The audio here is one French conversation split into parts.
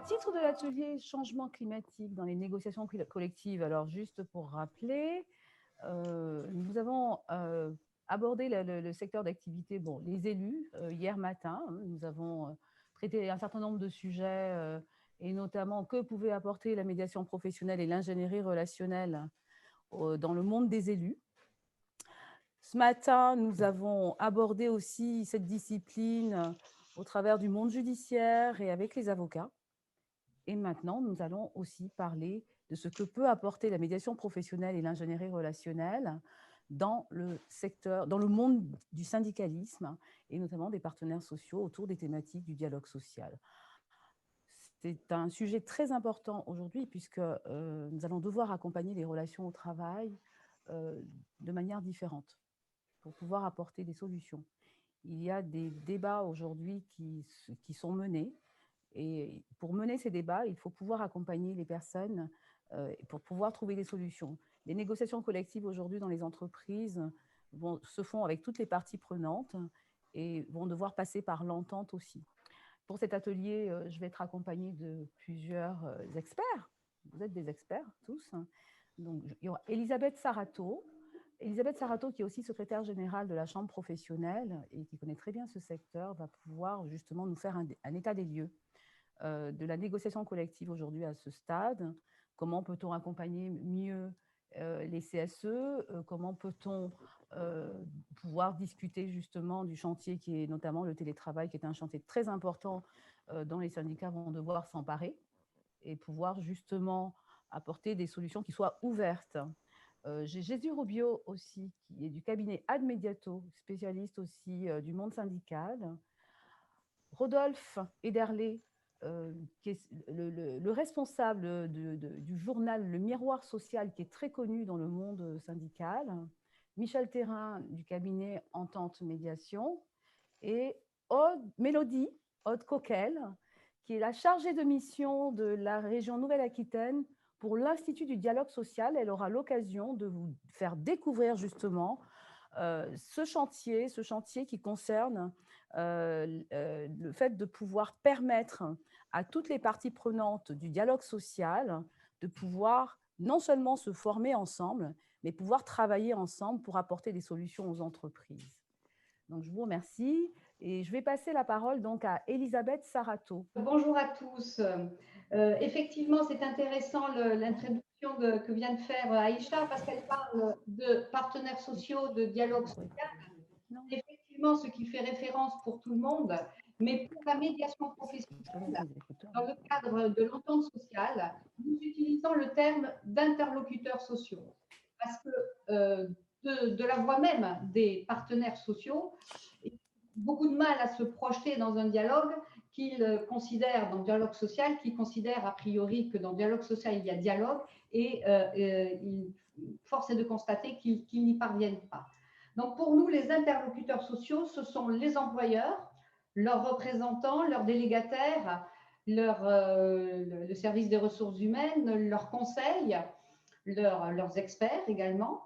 titre de l'atelier changement climatique dans les négociations collectives, alors juste pour rappeler, nous avons abordé le secteur d'activité, bon, les élus, hier matin. Nous avons traité un certain nombre de sujets, et notamment que pouvait apporter la médiation professionnelle et l'ingénierie relationnelle dans le monde des élus. Ce matin, nous avons abordé aussi cette discipline au travers du monde judiciaire et avec les avocats. Et maintenant, nous allons aussi parler de ce que peut apporter la médiation professionnelle et l'ingénierie relationnelle dans le secteur, dans le monde du syndicalisme et notamment des partenaires sociaux autour des thématiques du dialogue social. C'est un sujet très important aujourd'hui puisque nous allons devoir accompagner les relations au travail de manière différente pour pouvoir apporter des solutions. Il y a des débats aujourd'hui qui sont menés. Et pour mener ces débats, il faut pouvoir accompagner les personnes pour pouvoir trouver des solutions. Les négociations collectives aujourd'hui dans les entreprises se font avec toutes les parties prenantes et vont devoir passer par l'entente aussi. Pour cet atelier, je vais être accompagnée de plusieurs experts. Vous êtes des experts tous. Donc, il y aura Elisabeth Sarato. Elisabeth Sarato, qui est aussi secrétaire générale de la Chambre professionnelle et qui connaît très bien ce secteur, va pouvoir justement nous faire un état des lieux de la négociation collective aujourd'hui à ce stade. Comment peut-on accompagner mieux les CSE? Comment peut-on pouvoir discuter justement du chantier qui est notamment le télétravail, qui est un chantier très important dont les syndicats vont devoir s'emparer et pouvoir justement apporter des solutions qui soient ouvertes. J'ai Jésus Rubio aussi, qui est du cabinet Ad Mediato, spécialiste aussi du monde syndical. Rodolphe Ederlé, qui est le responsable du journal Le Miroir social, qui est très connu dans le monde syndical. Michel Thérin, du cabinet Entente Médiation. Et Mélodie Aude Coquel, qui est la chargée de mission de la région Nouvelle-Aquitaine pour l'Institut du dialogue social. Elle aura l'occasion de vous faire découvrir justement ce chantier qui concerne le fait de pouvoir permettre à toutes les parties prenantes du dialogue social de pouvoir non seulement se former ensemble, mais pouvoir travailler ensemble pour apporter des solutions aux entreprises. Donc, je vous remercie et je vais passer la parole donc à Elisabeth Sarato. Bonjour à tous. Effectivement, c'est intéressant l'introduction que vient de faire Aïcha parce qu'elle parle de partenaires sociaux, de dialogue social. C'est effectivement ce qui fait référence pour tout le monde, mais pour la médiation professionnelle, dans le cadre de l'entente sociale, nous utilisons le terme d'interlocuteurs sociaux parce que de la voix même des partenaires sociaux, beaucoup de mal à se projeter dans un dialogue qu'ils considèrent, dans le dialogue social, qu'ils considèrent a priori que dans le dialogue social, il y a dialogue et force est de constater qu'ils n'y parviennent pas. Donc pour nous, les interlocuteurs sociaux, ce sont les employeurs, leurs représentants, leurs délégataires, le service des ressources humaines, leurs conseils, leurs experts également.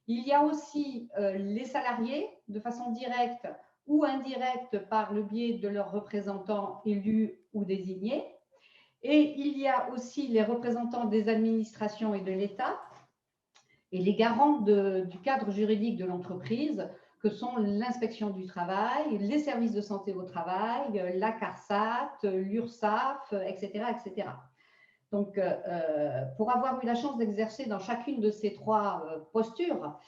Il y a aussi les salariés de façon directe ou indirecte par le biais de leurs représentants élus ou désignés. Et il y a aussi les représentants des administrations et de l'État et les garants du cadre juridique de l'entreprise, que sont l'inspection du travail, les services de santé au travail, la CARSAT, l'URSSAF, etc., etc. Donc, pour avoir eu la chance d'exercer dans chacune de ces trois postures,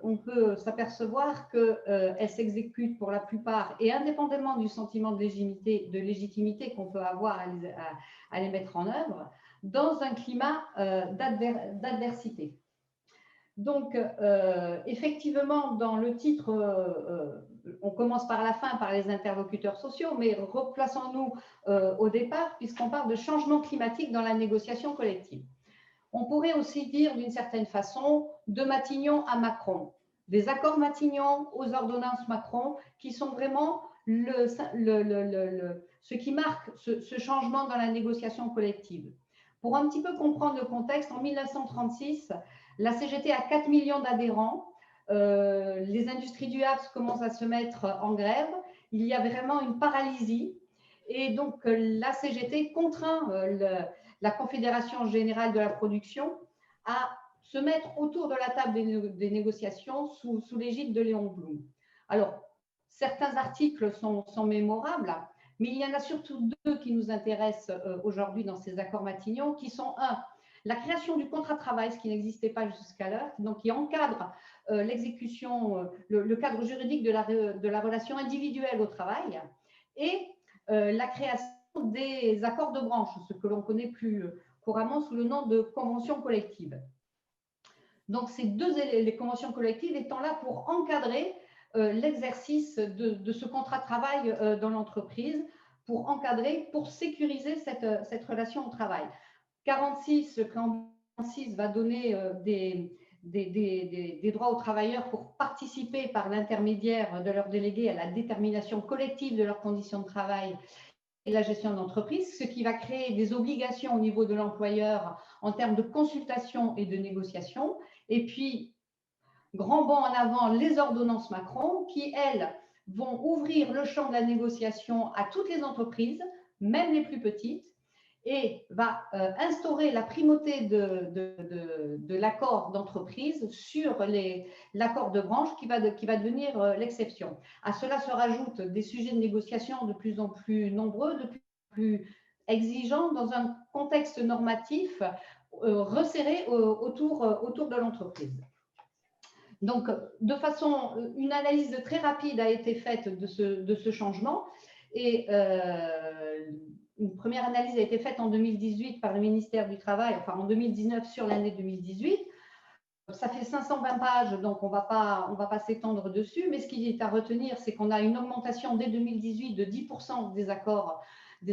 on peut s'apercevoir qu'elles s'exécutent pour la plupart, et indépendamment du sentiment de légitimité qu'on peut avoir à les mettre en œuvre, dans un climat d'adversité. Donc, effectivement, dans le titre, on commence par la fin, par les interlocuteurs sociaux, mais replaçons-nous au départ, puisqu'on parle de changement climatique dans la négociation collective. On pourrait aussi dire d'une certaine façon de Matignon à Macron, des accords Matignon aux ordonnances Macron, qui sont vraiment ce qui marque ce changement dans la négociation collective. Pour un petit peu comprendre le contexte, en 1936, la CGT a 4 millions d'adhérents, les industries du HAPS commencent à se mettre en grève, il y a vraiment une paralysie. Et donc, la CGT contraint la Confédération générale de la production à se mettre autour de la table des négociations sous l'égide de Léon Blum. Alors, certains articles sont mémorables, mais il y en a surtout deux qui nous intéressent aujourd'hui dans ces accords Matignon, qui sont la création du contrat de travail, ce qui n'existait pas jusqu'alors, donc qui encadre l'exécution, le cadre juridique de la relation individuelle au travail, et la création des accords de branche, ce que l'on connaît plus couramment sous le nom de conventions collectives. Donc, les conventions collectives étant là pour encadrer l'exercice de ce contrat de travail dans l'entreprise, pour encadrer, pour sécuriser cette relation au travail. 46, le préambule 46 va donner des droits aux travailleurs pour participer par l'intermédiaire de leurs délégués à la détermination collective de leurs conditions de travail et de la gestion d'entreprise, ce qui va créer des obligations au niveau de l'employeur en termes de consultation et de négociation. Et puis, grand bond en avant, les ordonnances Macron qui, elles, vont ouvrir le champ de la négociation à toutes les entreprises, même les plus petites, et va instaurer la primauté de l'accord d'entreprise sur l'accord de branche qui va devenir l'exception. À cela se rajoutent des sujets de négociation de plus en plus nombreux, de plus en plus exigeants dans un contexte normatif resserré autour de l'entreprise. Donc, une analyse très rapide a été faite de ce changement et une première analyse a été faite en 2018 par le ministère du Travail, enfin en 2019 sur l'année 2018. Ça fait 520 pages, donc on va pas s'étendre dessus, mais ce qui est à retenir, c'est qu'on a une augmentation dès 2018 de 10% des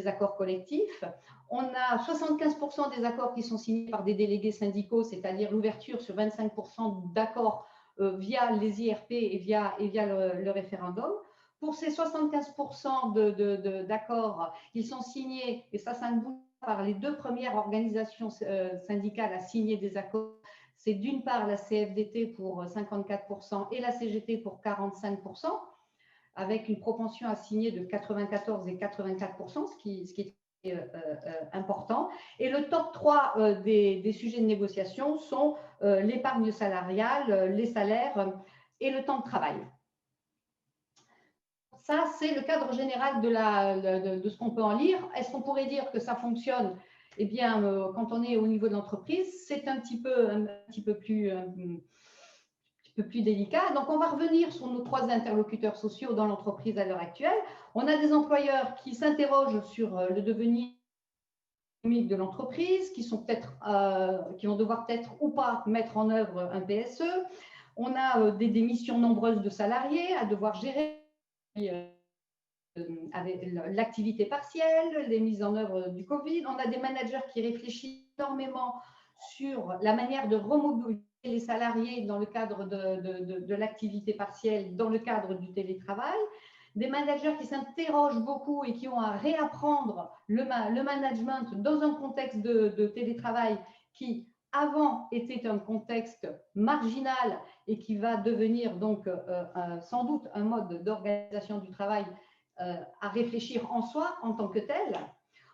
accords collectifs. On a 75% des accords qui sont signés par des délégués syndicaux, c'est-à-dire l'ouverture sur 25% d'accords via les IRP et via le référendum. Pour ces 75% d'accords, ils sont signés, et ça ne bouge pas, par les deux premières organisations syndicales à signer des accords. C'est d'une part la CFDT pour 54% et la CGT pour 45%, avec une propension à signer de 94 et 84%, ce qui est important. Et le top 3 des sujets de négociation sont l'épargne salariale, les salaires et le temps de travail. Ça, c'est le cadre général de ce qu'on peut en lire. Est-ce qu'on pourrait dire que ça fonctionne? Eh bien, quand on est au niveau de l'entreprise, c'est un petit peu plus délicat. Donc, on va revenir sur nos 3 interlocuteurs sociaux dans l'entreprise à l'heure actuelle. On a des employeurs qui s'interrogent sur le devenir de l'entreprise, qui vont devoir peut-être ou pas mettre en œuvre un PSE. On a des démissions nombreuses de salariés à devoir gérer avec l'activité partielle, les mises en œuvre du Covid. On a des managers qui réfléchissent énormément sur la manière de remobiliser les salariés dans le cadre de l'activité partielle, dans le cadre du télétravail. Des managers qui s'interrogent beaucoup et qui ont à réapprendre le management dans un contexte de télétravail qui, avant, était un contexte marginal et qui va devenir donc sans doute un mode d'organisation du travail à réfléchir en soi en tant que tel.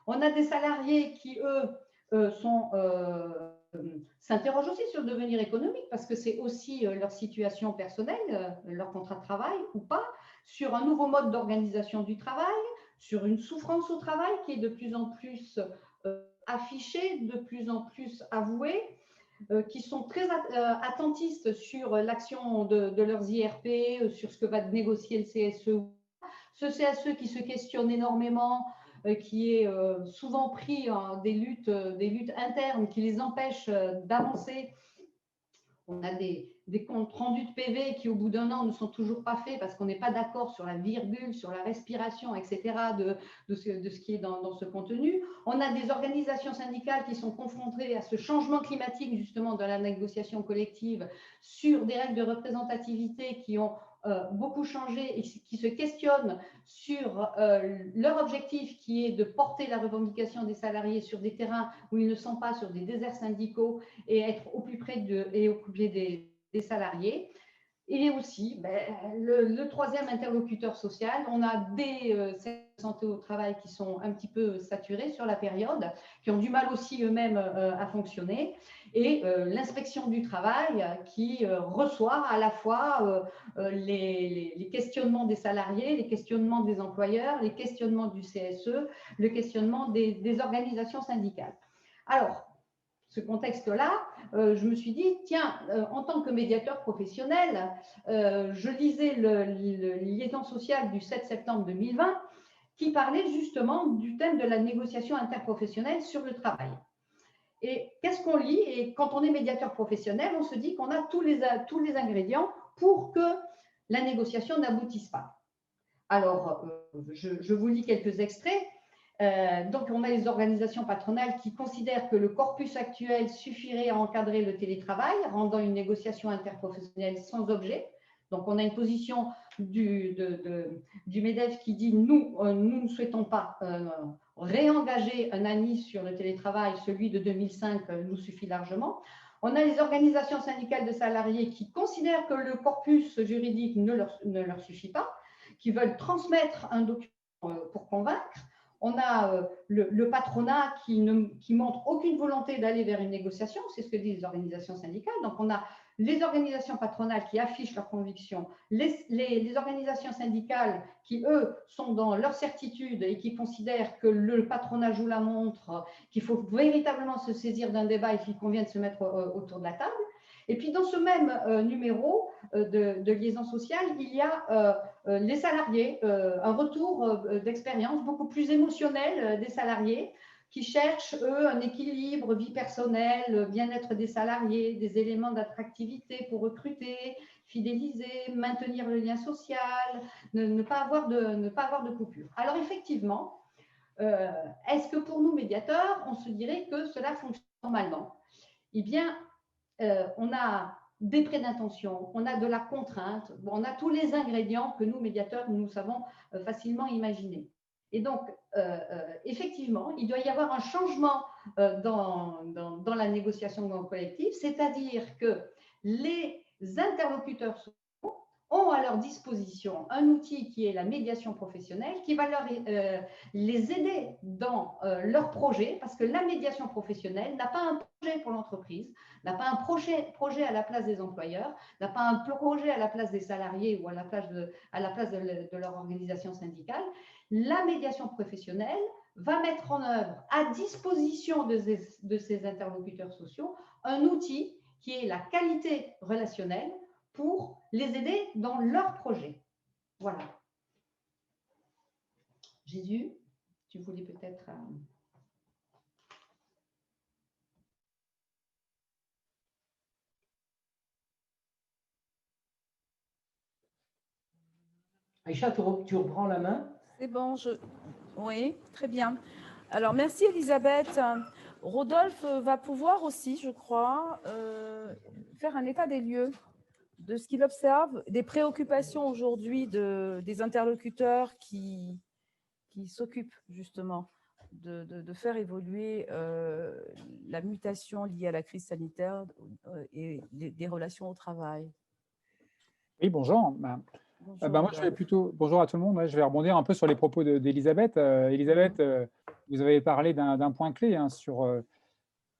On a des salariés qui, eux, s'interrogent aussi sur le devenir économique parce que c'est aussi leur situation personnelle, leur contrat de travail ou pas, sur un nouveau mode d'organisation du travail, sur une souffrance au travail qui est de plus en plus affichée, de plus en plus avouée, qui sont très attentistes sur l'action de leurs IRP, sur ce que va négocier le CSE. Ce CSE qui se questionne énormément, qui est souvent pris des luttes internes qui les empêchent d'avancer. On a des comptes rendus de PV qui, au bout d'un an, ne sont toujours pas faits parce qu'on n'est pas d'accord sur la virgule, sur la respiration, etc., de ce qui est dans ce contenu. On a des organisations syndicales qui sont confrontées à ce changement climatique, justement, de la négociation collective, sur des règles de représentativité qui ont beaucoup changé et qui se questionnent sur leur objectif qui est de porter la revendication des salariés sur des terrains où ils ne sont pas, sur des déserts syndicaux et être au plus près des salariés. Et aussi, le troisième interlocuteur social, on a des santé au travail qui sont un petit peu saturés sur la période, qui ont du mal aussi eux-mêmes à fonctionner, et l'inspection du travail qui reçoit à la fois les questionnements des salariés, les questionnements des employeurs, les questionnements du CSE, le questionnement des organisations syndicales. Alors, ce contexte-là, je me suis dit, tiens, en tant que médiateur professionnel, je lisais le liaison sociale du 7 septembre 2020 qui parlait justement du thème de la négociation interprofessionnelle sur le travail. Et qu'est-ce qu'on lit? Et quand on est médiateur professionnel, on se dit qu'on a tous les ingrédients pour que la négociation n'aboutisse pas. Alors, je vous lis quelques extraits. Donc, on a les organisations patronales qui considèrent que le corpus actuel suffirait à encadrer le télétravail, rendant une négociation interprofessionnelle sans objet. Donc, on a une position du MEDEF qui dit nous ne souhaitons pas réengager un ANI sur le télétravail, celui de 2005 nous suffit largement. On a les organisations syndicales de salariés qui considèrent que le corpus juridique ne leur suffit pas, qui veulent transmettre un document pour convaincre. On a le patronat qui montre aucune volonté d'aller vers une négociation, c'est ce que disent les organisations syndicales. Donc, on a les organisations patronales qui affichent leurs convictions, les organisations syndicales qui, eux, sont dans leur certitude et qui considèrent que le patronat joue la montre, qu'il faut véritablement se saisir d'un débat et qu'il convient de se mettre autour de la table. Et puis, dans ce même numéro de liaison sociale, il y a les salariés, un retour d'expérience beaucoup plus émotionnel des salariés qui cherchent, eux, un équilibre, vie personnelle, bien-être des salariés, des éléments d'attractivité pour recruter, fidéliser, maintenir le lien social, ne pas avoir de coupure. Alors, effectivement, est-ce que pour nous, médiateurs, on se dirait que cela fonctionne normalement? Eh bien, on a des prêts d'intention, on a de la contrainte, on a tous les ingrédients que nous, médiateurs, nous savons facilement imaginer. Et donc, effectivement, il doit y avoir un changement dans la négociation collective, c'est-à-dire que les interlocuteurs ont à leur disposition un outil qui est la médiation professionnelle, qui va les aider dans leur projet, parce que la médiation professionnelle n'a pas un projet pour l'entreprise, n'a pas un projet à la place des employeurs, n'a pas un projet à la place des salariés ou à la place de leur organisation syndicale. La médiation professionnelle va mettre en œuvre à disposition de ces interlocuteurs sociaux un outil qui est la qualité relationnelle pour les aider dans leur projet. Voilà. Jésus, tu voulais peut-être… Aïcha, tu reprends la main? C'est bon, oui, très bien. Alors, merci Elisabeth. Rodolphe va pouvoir aussi, je crois, faire un état des lieux de ce qu'il observe, des préoccupations aujourd'hui des interlocuteurs qui s'occupent justement de faire évoluer la mutation liée à la crise sanitaire et des relations au travail. Oui, bonjour. Moi, je vais plutôt… Bonjour à tout le monde. Je vais rebondir un peu sur les propos d'Elisabeth. Elisabeth, vous avez parlé d'un point clé hein, sur…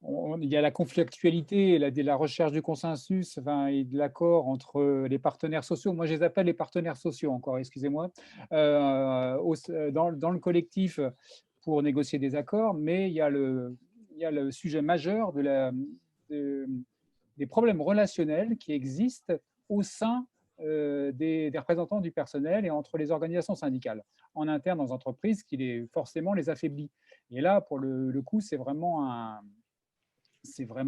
il y a la conflictualité et la recherche du consensus et de l'accord entre les partenaires sociaux. Moi, je les appelle les partenaires sociaux encore, excusez-moi, dans le collectif pour négocier des accords, mais il y a le sujet majeur des problèmes relationnels qui existent au sein des représentants du personnel et entre les organisations syndicales en interne dans les entreprises qui forcément les affaiblit. Et là, pour le coup, c'est vraiment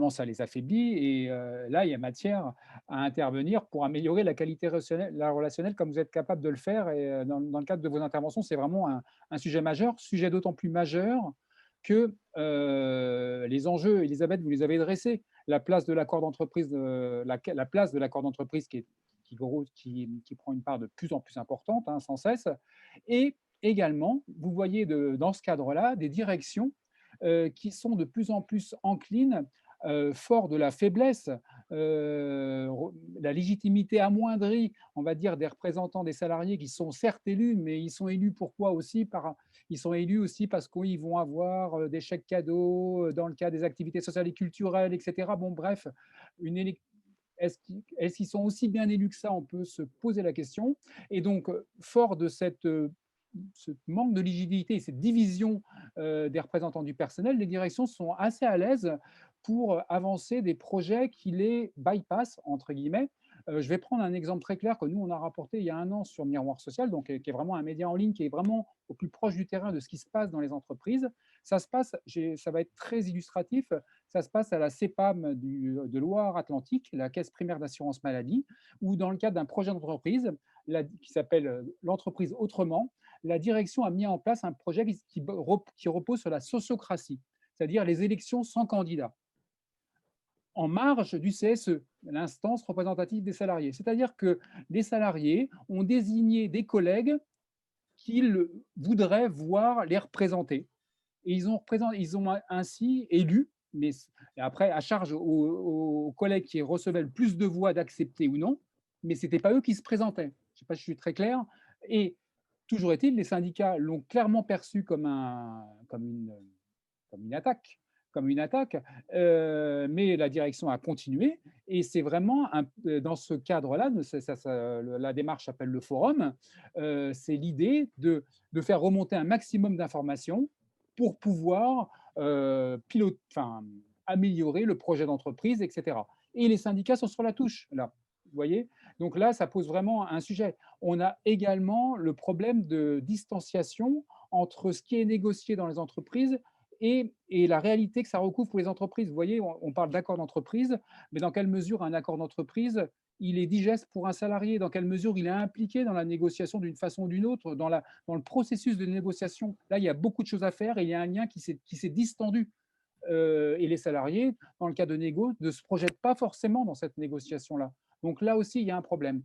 ça les affaiblit et là, il y a matière à intervenir pour améliorer la qualité relationnelle comme vous êtes capable de le faire. Et dans le cadre de vos interventions, c'est vraiment un sujet majeur, sujet d'autant plus majeur que les enjeux, Elisabeth, vous les avez dressés. La place de l'accord d'entreprise, la place de l'accord d'entreprise qui prend une part de plus en plus importante, hein, sans cesse. Et également, vous voyez dans ce cadre-là des directions qui sont de plus en plus enclines, fort de la faiblesse la légitimité amoindrie, on va dire, des représentants des salariés qui sont certes élus, mais ils sont élus pourquoi aussi ils sont élus aussi parce qu'ils vont avoir des chèques cadeaux dans le cadre des activités sociales et culturelles, etc. Bon, bref, une est-ce qu'ils sont aussi bien élus que ça? On peut se poser la question. Et donc, fort de ce manque de légitimité et cette division des représentants du personnel, les directions sont assez à l'aise pour avancer des projets qui les bypassent, entre guillemets. Je vais prendre un exemple très clair que nous, on a rapporté il y a 1 an sur Miroir Social, donc, qui est vraiment un média en ligne qui est vraiment au plus proche du terrain de ce qui se passe dans les entreprises. Ça va être très illustratif, ça se passe à la CEPAM de Loire-Atlantique, la Caisse primaire d'assurance maladie, où dans le cadre d'un projet d'entreprise qui s'appelle l'entreprise autrement, la direction a mis en place un projet qui repose sur la sociocratie, c'est-à-dire les élections sans candidat, en marge du CSE, l'instance représentative des salariés. C'est-à-dire que les salariés ont désigné des collègues qu'ils voudraient voir les représenter. Et ils ont ainsi élu, mais après, à charge aux collègues qui recevaient le plus de voix d'accepter ou non, mais ce n'était pas eux qui se présentaient. Je ne sais pas si je suis très clair. Et toujours est-il, les syndicats l'ont clairement perçu comme une attaque, mais la direction a continué. Et c'est vraiment dans ce cadre-là, la démarche s'appelle le forum, c'est l'idée de faire remonter un maximum d'informations pour pouvoir améliorer le projet d'entreprise, etc. Et les syndicats sont sur la touche, là. Vous voyez? Donc là, ça pose vraiment un sujet. On a également le problème de distanciation entre ce qui est négocié dans les entreprises et la réalité que ça recouvre pour les entreprises. Vous voyez, on parle d'accord d'entreprise, mais dans quelle mesure un accord d'entreprise, il est digeste pour un salarié? Dans quelle mesure il est impliqué dans la négociation d'une façon ou d'une autre, dans le processus de négociation? Là, il y a beaucoup de choses à faire et il y a un lien qui s'est distendu. Et les salariés, dans le cas de négo, ne se projettent pas forcément dans cette négociation-là. Donc là aussi, il y a un problème.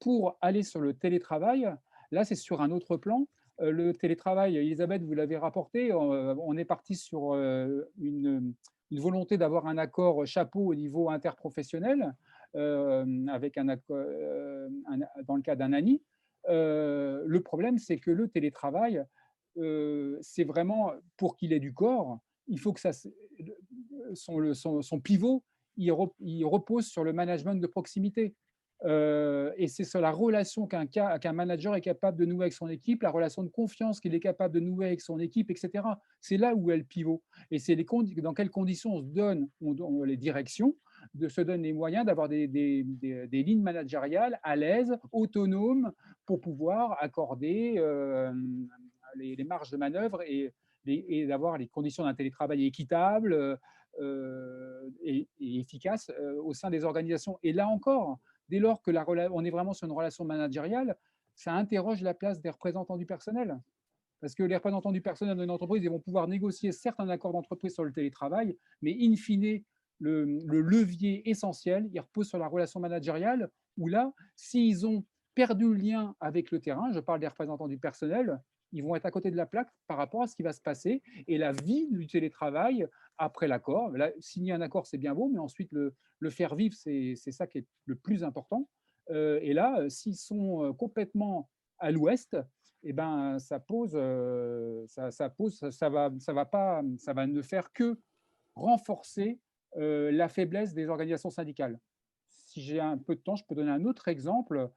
Pour aller sur le télétravail, là, c'est sur un autre plan. Le télétravail, Elisabeth, vous l'avez rapporté, on est parti sur une volonté d'avoir un accord chapeau au niveau interprofessionnel, avec dans le cas d'un ANI. Le problème, c'est que le télétravail, c'est vraiment, pour qu'il ait du corps, il faut que son pivot, il repose sur le management de proximité. Et c'est sur la relation qu'un manager est capable de nouer avec son équipe, la relation de confiance qu'il est capable de nouer avec son équipe, etc. C'est là où est le pivot. Et c'est dans quelles conditions les directions se donnent les moyens d'avoir des lignes managériales à l'aise, autonomes, pour pouvoir accorder les marges de manœuvre et d'avoir les conditions d'un télétravail équitable et efficace au sein des organisations. Et là encore, dès lors que on est vraiment sur une relation managériale, ça interroge la place des représentants du personnel. Parce que les représentants du personnel d'une entreprise, ils vont pouvoir négocier certes un accord d'entreprise sur le télétravail, mais in fine, le levier essentiel, il repose sur la relation managériale, où là, s'ils ont perdu le lien avec le terrain, je parle des représentants du personnel, ils vont être à côté de la plaque par rapport à ce qui va se passer. Et la vie du télétravail après l'accord, signer un accord, c'est bien beau, mais ensuite le faire vivre, c'est ça qui est le plus important. Et là, s'ils sont complètement à l'ouest, eh ben, ça va ne faire que renforcer la faiblesse des organisations syndicales. Si j'ai un peu de temps, je peux donner un autre exemple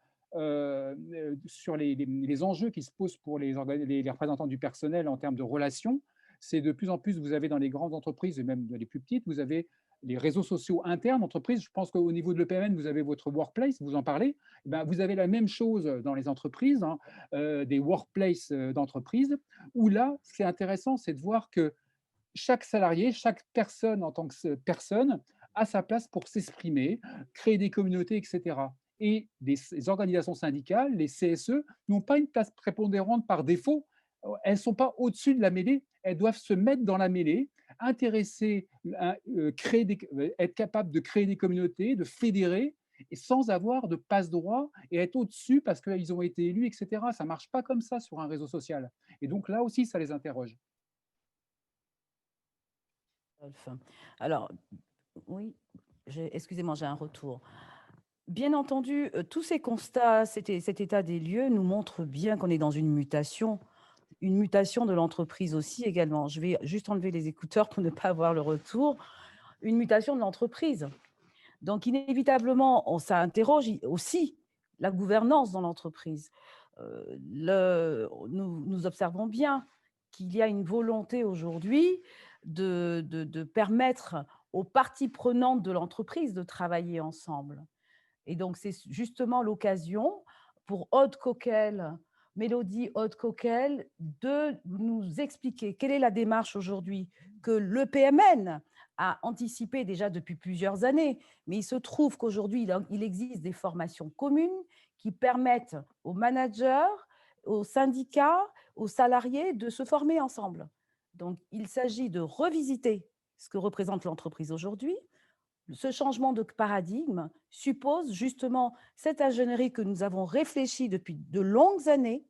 sur les enjeux qui se posent pour les représentants du personnel en termes de relations. C'est de plus en plus, vous avez dans les grandes entreprises et même dans les plus petites, vous avez les réseaux sociaux internes d'entreprise. Je pense qu'au niveau de l'EPMN, vous avez votre workplace, vous en parlez. Vous avez la même chose dans les entreprises, hein, des workplaces d'entreprise, où là, ce qui est intéressant, c'est de voir que chaque salarié, chaque personne en tant que personne a sa place pour s'exprimer, créer des communautés, etc. Et les organisations syndicales, les CSE, n'ont pas une place prépondérante par défaut. Elles ne sont pas au-dessus de la mêlée, elles doivent se mettre dans la mêlée, intéresser, être capable de créer des communautés, de fédérer, et sans avoir de passe-droit et être au-dessus parce qu'ils ont été élus, etc. Ça ne marche pas comme ça sur un réseau social. Et donc là aussi, ça les interroge. Alors, oui. excusez-moi, j'ai un retour. Bien entendu, tous ces constats, cet état des lieux nous montre bien qu'on est dans une mutation de l'entreprise aussi également. Je vais juste enlever les écouteurs pour ne pas avoir le retour. Une mutation de l'entreprise. Donc, inévitablement, on s'interroge aussi la gouvernance dans l'entreprise. Nous observons bien qu'il y a une volonté aujourd'hui de permettre aux parties prenantes de l'entreprise de travailler ensemble. Et donc, c'est justement l'occasion pour Aude Coquel, Mélodie Aude Coquel, de nous expliquer quelle est la démarche aujourd'hui que le PMN a anticipée déjà depuis plusieurs années. Mais il se trouve qu'aujourd'hui, il existe des formations communes qui permettent aux managers, aux syndicats, aux salariés de se former ensemble. Donc, il s'agit de revisiter ce que représente l'entreprise aujourd'hui. Ce changement de paradigme suppose justement cette ingénierie que nous avons réfléchi depuis de longues années,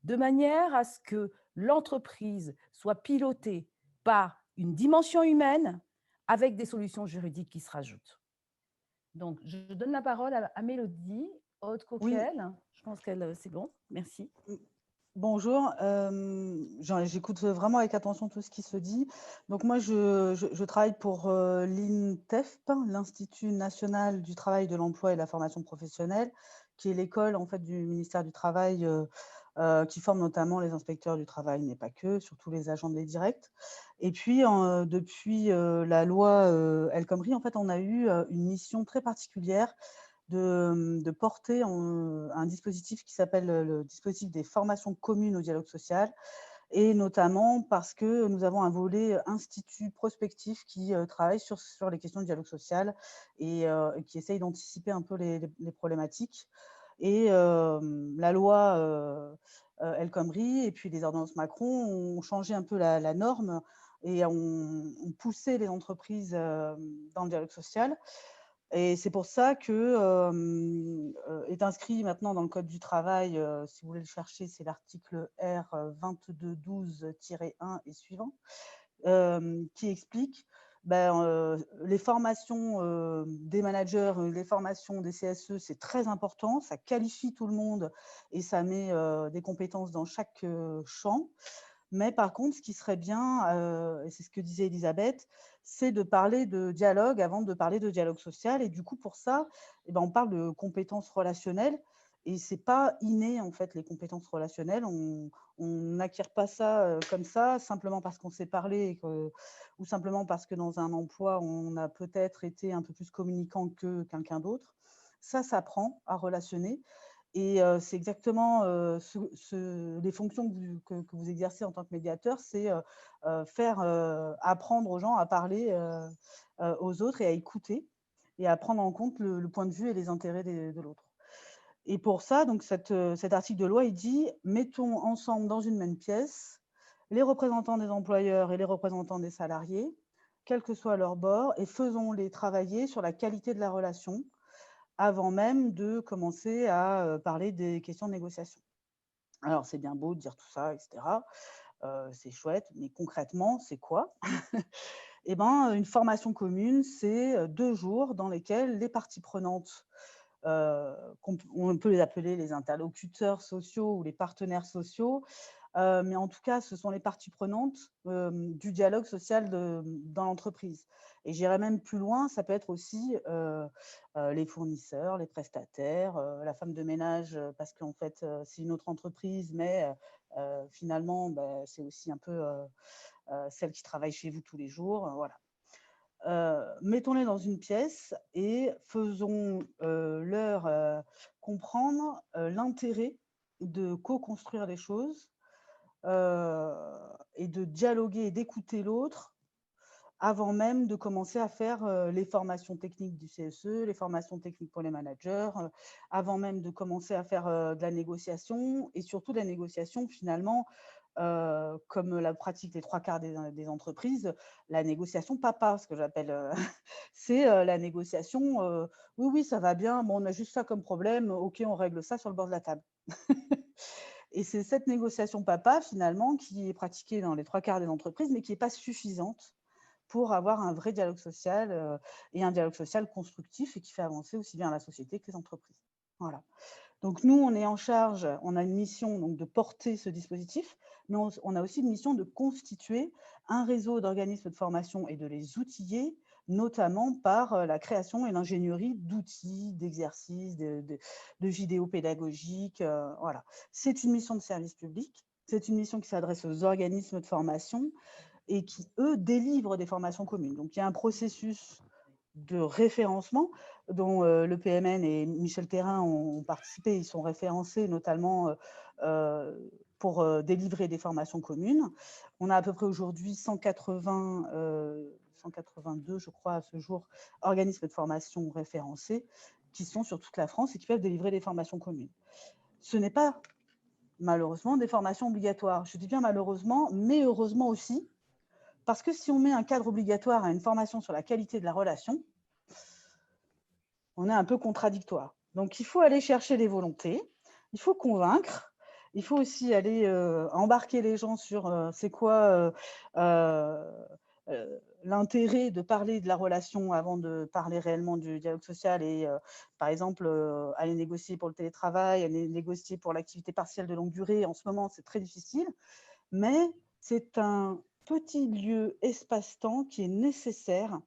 de manière à ce que l'entreprise soit pilotée par une dimension humaine avec des solutions juridiques qui se rajoutent. Donc, je donne la parole à Mélodie Aude Coquel. Oui. Je pense qu'elle, c'est bon. Merci. Bonjour, j'écoute vraiment avec attention tout ce qui se dit. Donc moi, je travaille pour l'INTEFP, l'Institut national du travail, de l'emploi et de la formation professionnelle, qui est l'école en fait du ministère du Travail qui forme notamment les inspecteurs du travail, mais pas que, surtout les agents des directs. Et puis, depuis la loi El Khomri, en fait, on a eu une mission très particulière de porter un dispositif qui s'appelle le dispositif des formations communes au dialogue social, et notamment parce que nous avons un volet institut prospectif qui travaille sur les questions de dialogue social et qui essaye d'anticiper un peu les problématiques. Et la loi El Khomri et puis les ordonnances Macron ont changé un peu la norme et ont poussé les entreprises dans le dialogue social. Et c'est pour ça que est inscrit maintenant dans le Code du travail, si vous voulez le chercher, c'est l'article R 2212-1 et suivant, qui explique les formations des managers, les formations des CSE, c'est très important, ça qualifie tout le monde et ça met des compétences dans chaque champ. Mais par contre, ce qui serait bien, et c'est ce que disait Elisabeth, c'est de parler de dialogue avant de parler de dialogue social. Et du coup, pour ça, on parle de compétences relationnelles. Et ce n'est pas inné, en fait, les compétences relationnelles. On n'acquiert pas ça comme ça, simplement parce qu'on s'est parlé, ou simplement parce que dans un emploi, on a peut-être été un peu plus communicant que quelqu'un d'autre. Ça s'apprend à relationner. Et c'est exactement les fonctions que vous exercez en tant que médiateur, c'est faire apprendre aux gens à parler aux autres et à écouter et à prendre en compte le point de vue et les intérêts de l'autre. Et pour ça, donc cet article de loi, il dit « Mettons ensemble dans une même pièce les représentants des employeurs et les représentants des salariés, quel que soit leur bord, et faisons-les travailler sur la qualité de la relation » avant même de commencer à parler des questions de négociation. Alors, c'est bien beau de dire tout ça, etc. C'est chouette, mais concrètement, c'est quoi? Eh bien, une formation commune, c'est 2 jours dans lesquels les parties prenantes, on peut les appeler les interlocuteurs sociaux ou les partenaires sociaux, mais en tout cas, ce sont les parties prenantes du dialogue social dans l'entreprise. Et j'irai même plus loin, ça peut être aussi les fournisseurs, les prestataires, la femme de ménage, parce qu'en fait, c'est une autre entreprise, mais finalement, c'est aussi un peu celle qui travaille chez vous tous les jours. Voilà. Mettons-les dans une pièce et faisons leur comprendre l'intérêt de co-construire les choses et de dialoguer et d'écouter l'autre avant même de commencer à faire les formations techniques du CSE, les formations techniques pour les managers, avant même de commencer à faire de la négociation et surtout de la négociation finalement, comme la pratique les 3/4 des entreprises, la négociation papa, ce que j'appelle, c'est la négociation, oui, oui, ça va bien, bon, on a juste ça comme problème, ok, on règle ça sur le bord de la table. Et c'est cette négociation papa, finalement, qui est pratiquée dans les 3/4 des entreprises, mais qui n'est pas suffisante pour avoir un vrai dialogue social et un dialogue social constructif et qui fait avancer aussi bien la société que les entreprises. Voilà. Donc nous, on est en charge, on a une mission donc, de porter ce dispositif, mais on a aussi une mission de constituer un réseau d'organismes de formation et de les outiller, notamment par la création et l'ingénierie d'outils, d'exercices, de vidéos pédagogiques. Voilà. C'est une mission de service public, c'est une mission qui s'adresse aux organismes de formation et qui, eux, délivrent des formations communes. Donc, il y a un processus de référencement dont le PMN et Michel Thérain ont participé. Ils sont référencés notamment pour délivrer des formations communes. On a à peu près aujourd'hui 182, je crois, à ce jour, organismes de formation référencés qui sont sur toute la France et qui peuvent délivrer des formations communes. Ce n'est pas, malheureusement, des formations obligatoires. Je dis bien malheureusement, mais heureusement aussi, parce que si on met un cadre obligatoire à une formation sur la qualité de la relation, on est un peu contradictoire. Donc, il faut aller chercher les volontés, il faut convaincre, il faut aussi aller embarquer les gens sur c'est quoi l'intérêt de parler de la relation avant de parler réellement du dialogue social et, par exemple, aller négocier pour le télétravail, aller négocier pour l'activité partielle de longue durée. En ce moment, c'est très difficile, mais c'est un petit lieu espace-temps qui est nécessaire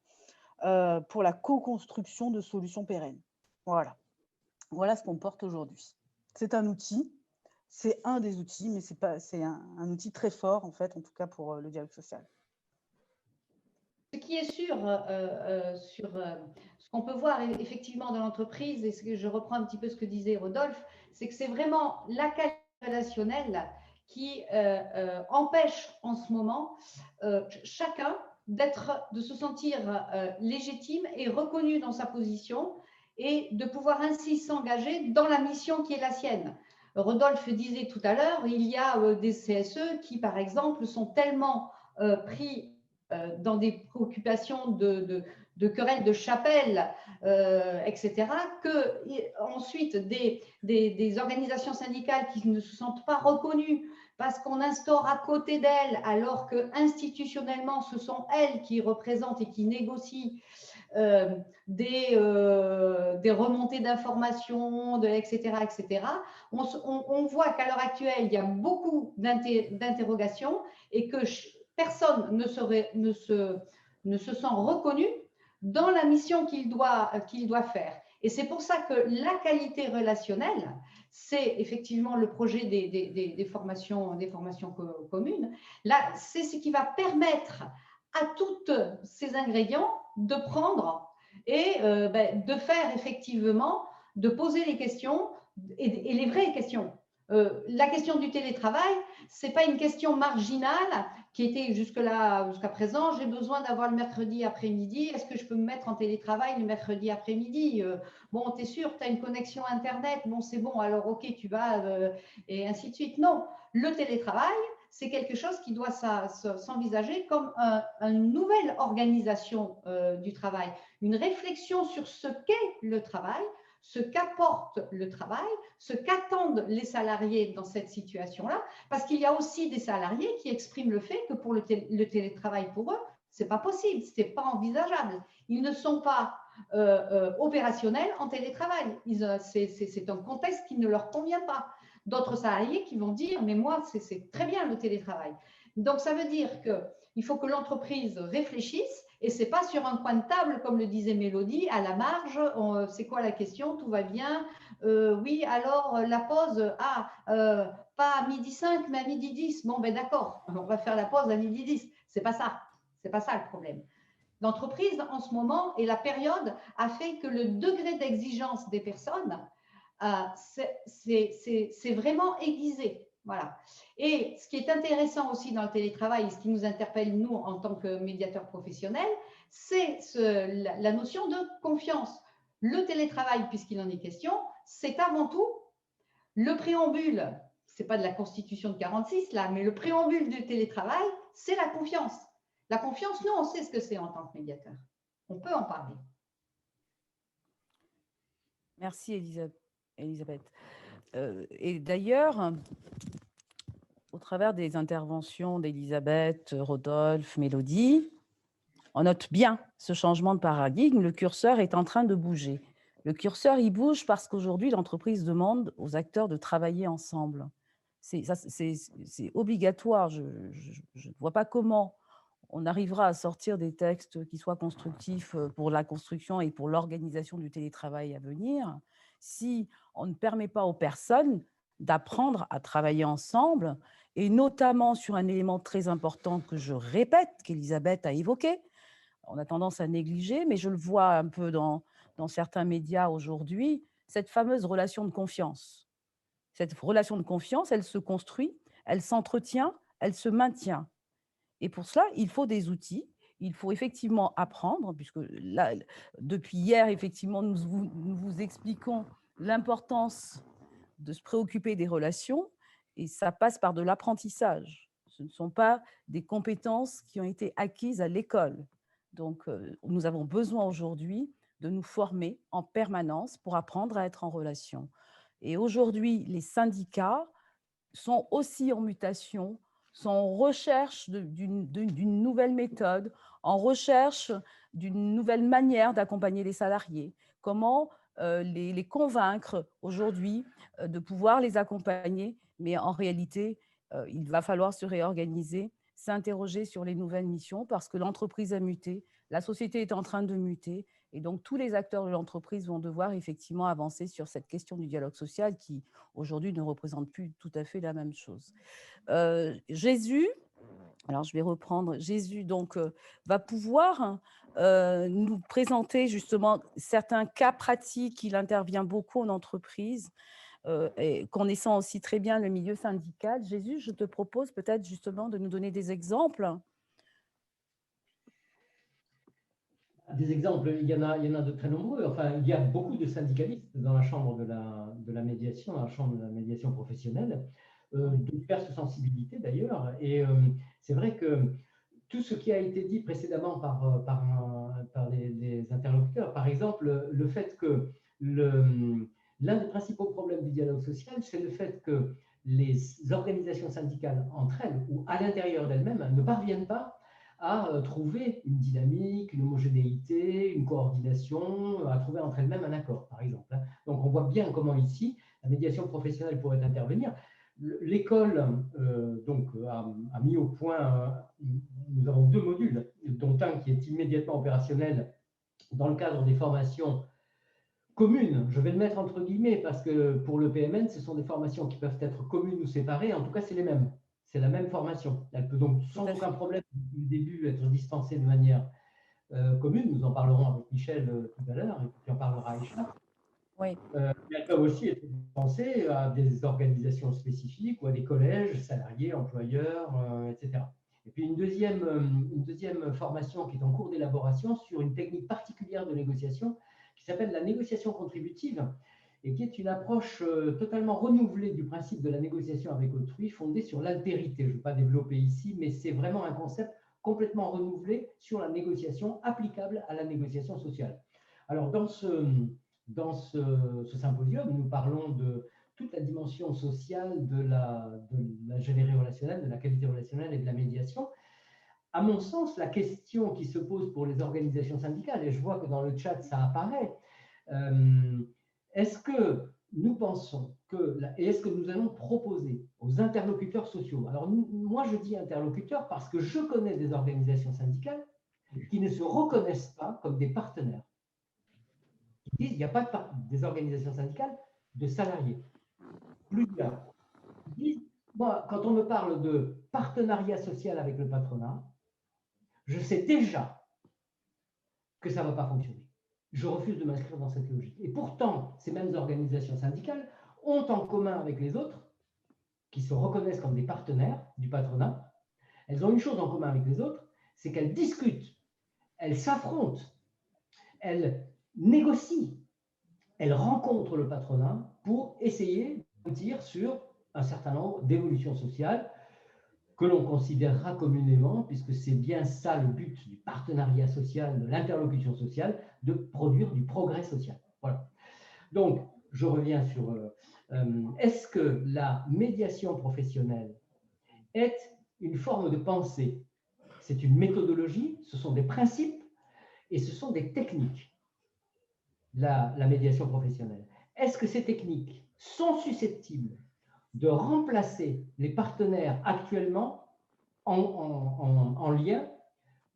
pour la co-construction de solutions pérennes. Voilà. Voilà ce qu'on porte aujourd'hui. C'est un outil, c'est un des outils, mais c'est un outil très fort, en fait, en tout cas pour le dialogue social. Ce qui est sûr sur ce qu'on peut voir effectivement dans l'entreprise, et ce que je reprends un petit peu ce que disait Rodolphe, c'est que c'est vraiment la qualité relationnelle qui empêche en ce moment chacun de se sentir légitime et reconnu dans sa position et de pouvoir ainsi s'engager dans la mission qui est la sienne. Rodolphe disait tout à l'heure, il y a des CSE qui, par exemple, sont tellement pris dans des préoccupations de querelles de chapelle, etc., que ensuite des organisations syndicales qui ne se sentent pas reconnues parce qu'on instaure à côté d'elles, alors que institutionnellement, ce sont elles qui représentent et qui négocient des remontées d'informations, etc., etc. On voit qu'à l'heure actuelle, il y a beaucoup d'interrogations et que personne ne se sent reconnu dans la mission qu'il doit faire. Et c'est pour ça que la qualité relationnelle, c'est effectivement le projet des formations communes. Là, c'est ce qui va permettre à tous ces ingrédients de prendre et de faire effectivement, de poser les questions et les vraies questions. La question du télétravail, ce n'est pas une question marginale qui était jusqu'à présent. J'ai besoin d'avoir le mercredi après-midi. Est-ce que je peux me mettre en télétravail le mercredi après-midi? Bon, tu es sûr, tu as une connexion Internet. Bon, c'est bon, alors ok, tu vas, et ainsi de suite. Non, le télétravail, c'est quelque chose qui doit s'envisager comme une nouvelle organisation du travail, une réflexion sur ce qu'est le travail, ce qu'apporte le travail, ce qu'attendent les salariés dans cette situation-là, parce qu'il y a aussi des salariés qui expriment le fait que pour le télétravail, pour eux, ce n'est pas possible, ce n'est pas envisageable. Ils ne sont pas opérationnels en télétravail. C'est un contexte qui ne leur convient pas. D'autres salariés qui vont dire, mais moi, c'est très bien le télétravail. Donc, ça veut dire qu'il faut que l'entreprise réfléchisse et ce n'est pas sur un coin de table, comme le disait Mélodie, à la marge, c'est quoi la question, tout va bien, oui, alors la pause, pas à midi 5, mais à midi 10. Bon, ben d'accord, on va faire la pause à midi 10. C'est pas ça le problème. L'entreprise, en ce moment, et la période a fait que le degré d'exigence des personnes, c'est vraiment aiguisé. Voilà. Et ce qui est intéressant aussi dans le télétravail, et ce qui nous interpelle, nous, en tant que médiateurs professionnels, c'est la notion de confiance. Le télétravail, puisqu'il en est question, c'est avant tout le préambule, ce n'est pas de la Constitution de 46 là, mais le préambule du télétravail, c'est la confiance. La confiance, nous, on sait ce que c'est en tant que médiateur. On peut en parler. Merci Elisabeth. Et d'ailleurs, au travers des interventions d'Elisabeth, Rodolphe, Mélodie, On note bien ce changement de paradigme, le curseur est en train de bouger. Le curseur, il bouge parce qu'aujourd'hui, l'entreprise demande aux acteurs de travailler ensemble. C'est obligatoire. Je ne vois pas comment on arrivera à sortir des textes qui soient constructifs pour la construction et pour l'organisation du télétravail à venir si on ne permet pas aux personnes d'apprendre à travailler ensemble, et notamment sur un élément très important que je répète, qu'Elisabeth a évoqué. On a tendance à négliger, mais je le vois un peu dans certains médias aujourd'hui, cette fameuse relation de confiance. Cette relation de confiance, elle se construit, elle s'entretient, elle se maintient. Et pour cela, il faut des outils, il faut effectivement apprendre, puisque là, depuis hier, effectivement, nous vous expliquons l'importance de se préoccuper des relations, et ça passe par de l'apprentissage. Ce ne sont pas des compétences qui ont été acquises à l'école. Donc, nous avons besoin aujourd'hui de nous former en permanence pour apprendre à être en relation. Et aujourd'hui, les syndicats sont aussi en mutation, sont en recherche d'une nouvelle méthode, en recherche d'une nouvelle manière d'accompagner les salariés. Comment les convaincre aujourd'hui de pouvoir les accompagner, mais en réalité, il va falloir se réorganiser, s'interroger sur les nouvelles missions parce que l'entreprise a muté, la société est en train de muter, et donc tous les acteurs de l'entreprise vont devoir effectivement avancer sur cette question du dialogue social qui aujourd'hui ne représente plus tout à fait la même chose. Jésus, alors je vais reprendre, Jésus donc va pouvoir nous présenter justement certains cas pratiques. Il intervient beaucoup en entreprise, et connaissant aussi très bien le milieu syndical. Jésus, je te propose peut-être justement de nous donner des exemples. Des exemples, il y en a de très nombreux. Enfin, il y a beaucoup de syndicalistes dans la chambre de la médiation, dans la chambre de la médiation professionnelle, de diverses sensibilités d'ailleurs. Et c'est vrai que tout ce qui a été dit précédemment par les interlocuteurs, par exemple, le fait que l'un des principaux problèmes du dialogue social, c'est le fait que les organisations syndicales entre elles ou à l'intérieur d'elles-mêmes ne parviennent pas à trouver une dynamique, une homogénéité, une coordination, à trouver entre elles-mêmes un accord, par exemple. Donc on voit bien comment ici, la médiation professionnelle pourrait intervenir. L'école a mis au point, nous avons 2 modules, dont un qui est immédiatement opérationnel dans le cadre des formations communes. Je vais le mettre entre guillemets parce que pour le PMN, ce sont des formations qui peuvent être communes ou séparées. En tout cas, c'est les mêmes. C'est la même formation. Elle peut donc sans aucun problème du début être dispensée de manière commune. Nous en parlerons avec Michel tout à l'heure et puis en parlera Aïcha. Oui. Elles peuvent aussi être dispensées à des organisations spécifiques ou à des collèges, salariés, employeurs, etc. Et puis une deuxième formation qui est en cours d'élaboration sur une technique particulière de négociation qui s'appelle la négociation contributive et qui est une approche totalement renouvelée du principe de la négociation avec autrui, fondée sur l'altérité. Je ne vais pas développer ici, mais c'est vraiment un concept complètement renouvelé sur la négociation applicable à la négociation sociale. Alors, dans ce symposium, nous parlons de toute la dimension sociale de l'ingénierie relationnelle, de la qualité relationnelle et de la médiation. À mon sens, la question qui se pose pour les organisations syndicales, et je vois que dans le chat ça apparaît, est-ce que nous pensons et est-ce que nous allons proposer aux interlocuteurs sociaux, alors moi je dis interlocuteurs parce que je connais des organisations syndicales qui ne se reconnaissent pas comme des partenaires. Ils disent il n'y a pas des organisations syndicales de salariés. Plusieurs. Ils disent, moi, quand on me parle de partenariat social avec le patronat, je sais déjà que ça ne va pas fonctionner. Je refuse de m'inscrire dans cette logique. Et pourtant, ces mêmes organisations syndicales ont en commun avec les autres, qui se reconnaissent comme des partenaires du patronat, elles ont une chose en commun avec les autres, c'est qu'elles discutent, elles s'affrontent, elles négocient, elles rencontrent le patronat pour essayer d'aboutir sur un certain nombre d'évolutions sociales que l'on considérera communément, puisque c'est bien ça le but du partenariat social, de l'interlocution sociale, de produire du progrès social. Voilà. Donc, je reviens sur est-ce que la médiation professionnelle est une forme de pensée c'est une méthodologie, ce sont des principes et ce sont des techniques, la médiation professionnelle. Est-ce que ces techniques sont susceptibles de remplacer les partenaires actuellement en lien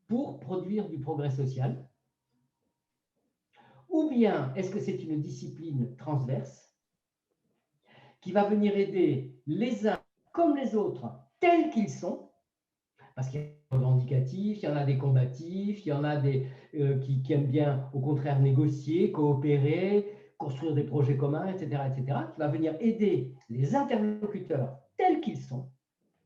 pour produire du progrès social? Ou bien est-ce que c'est une discipline transverse qui va venir aider les uns comme les autres tels qu'ils sont, parce qu'il y a des revendicatifs, il y en a des combatifs, il y en a des qui aiment bien au contraire négocier, coopérer, construire des projets communs, etc., qui va venir aider les interlocuteurs tels qu'ils sont,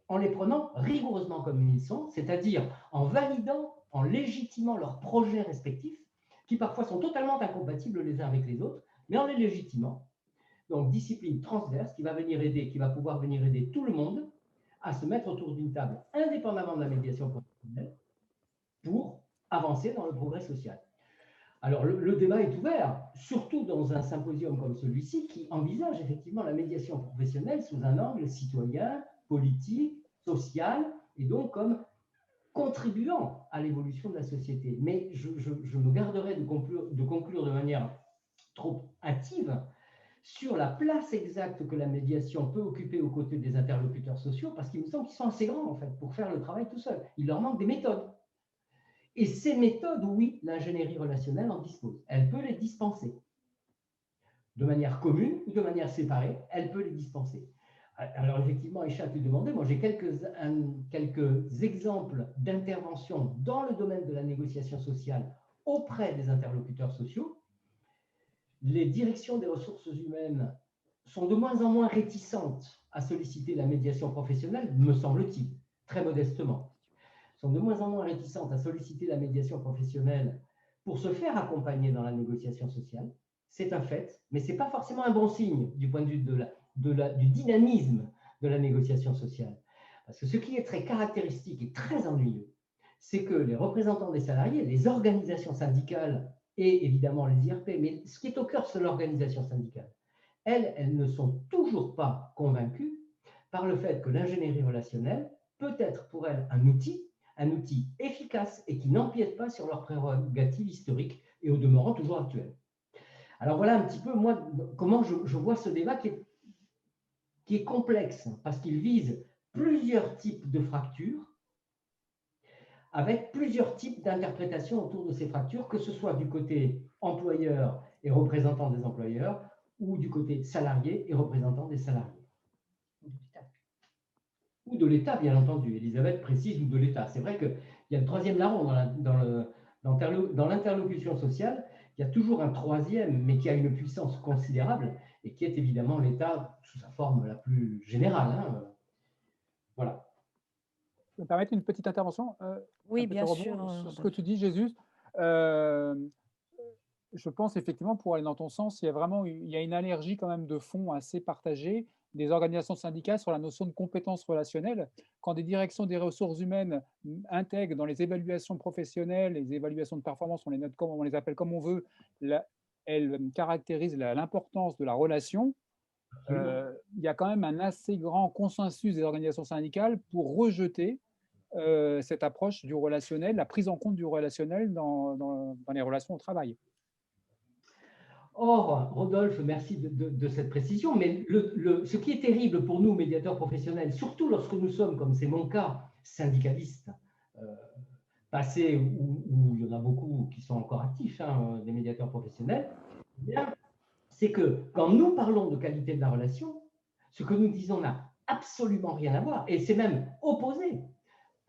en les prenant rigoureusement comme ils sont, c'est-à-dire en validant, en légitimant leurs projets respectifs, qui parfois sont totalement incompatibles les uns avec les autres, mais en les légitimant. Donc, discipline transverse qui va venir aider, qui va pouvoir venir aider tout le monde à se mettre autour d'une table indépendamment de la médiation professionnelle pour avancer dans le progrès social. Alors, le débat est ouvert, surtout dans un symposium comme celui-ci qui envisage effectivement la médiation professionnelle sous un angle citoyen, politique, social, et donc comme contribuant à l'évolution de la société. Mais je me garderai de conclure de manière trop hâtive sur la place exacte que la médiation peut occuper aux côtés des interlocuteurs sociaux, parce qu'il me semble qu'ils sont assez grands en fait pour faire le travail tout seul. Il leur manque des méthodes. Et ces méthodes, oui, l'ingénierie relationnelle en dispose. Elle peut les dispenser. De manière commune ou de manière séparée, elle peut les dispenser. Alors effectivement, Aïcha te demandait, moi j'ai quelques exemples d'intervention dans le domaine de la négociation sociale auprès des interlocuteurs sociaux. Les directions des ressources humaines sont de moins en moins réticentes à solliciter la médiation professionnelle, me semble-t-il, très modestement. Sont de moins en moins réticentes à solliciter la médiation professionnelle pour se faire accompagner dans la négociation sociale. C'est un fait, mais ce n'est pas forcément un bon signe du point de vue du dynamisme de la négociation sociale. Parce que ce qui est très caractéristique et très ennuyeux, c'est que les représentants des salariés, les organisations syndicales et évidemment les IRP, mais ce qui est au cœur, c'est l'organisation syndicale. Elles ne sont toujours pas convaincues par le fait que l'ingénierie relationnelle peut être pour elles un outil efficace et qui n'empiète pas sur leurs prérogatives historiques et au demeurant toujours actuelles. Alors voilà un petit peu, moi, comment je vois ce débat qui est complexe, parce qu'il vise plusieurs types de fractures, avec plusieurs types d'interprétations autour de ces fractures, que ce soit du côté employeur et représentant des employeurs, ou du côté salarié et représentant des salariés. Ou de l'État, bien entendu. Elisabeth précise, ou de l'État. C'est vrai qu'il y a le troisième larron dans l'interlocution sociale. Il y a toujours un troisième, mais qui a une puissance considérable, et qui est évidemment l'État sous sa forme la plus générale. Hein. Voilà. Je peux me permettre une petite intervention? Oui, bien sûr. Sur ce que tu dis, Jésus. Je pense effectivement, pour aller dans ton sens, il y a une allergie quand même de fond assez partagée des organisations syndicales sur la notion de compétence relationnelle. Quand des directions des ressources humaines intègrent dans les évaluations professionnelles, les évaluations de performance, on les note comme on les appelle comme on veut, elles caractérisent l'importance de la relation. Il y a quand même un assez grand consensus des organisations syndicales pour rejeter cette approche du relationnel, la prise en compte du relationnel dans les relations au travail. Or, Rodolphe, merci de cette précision, mais ce qui est terrible pour nous, médiateurs professionnels, surtout lorsque nous sommes, comme c'est mon cas, syndicalistes, passés, où il y en a beaucoup qui sont encore actifs, hein, des médiateurs professionnels, c'est que quand nous parlons de qualité de la relation, ce que nous disons n'a absolument rien à voir, et c'est même opposé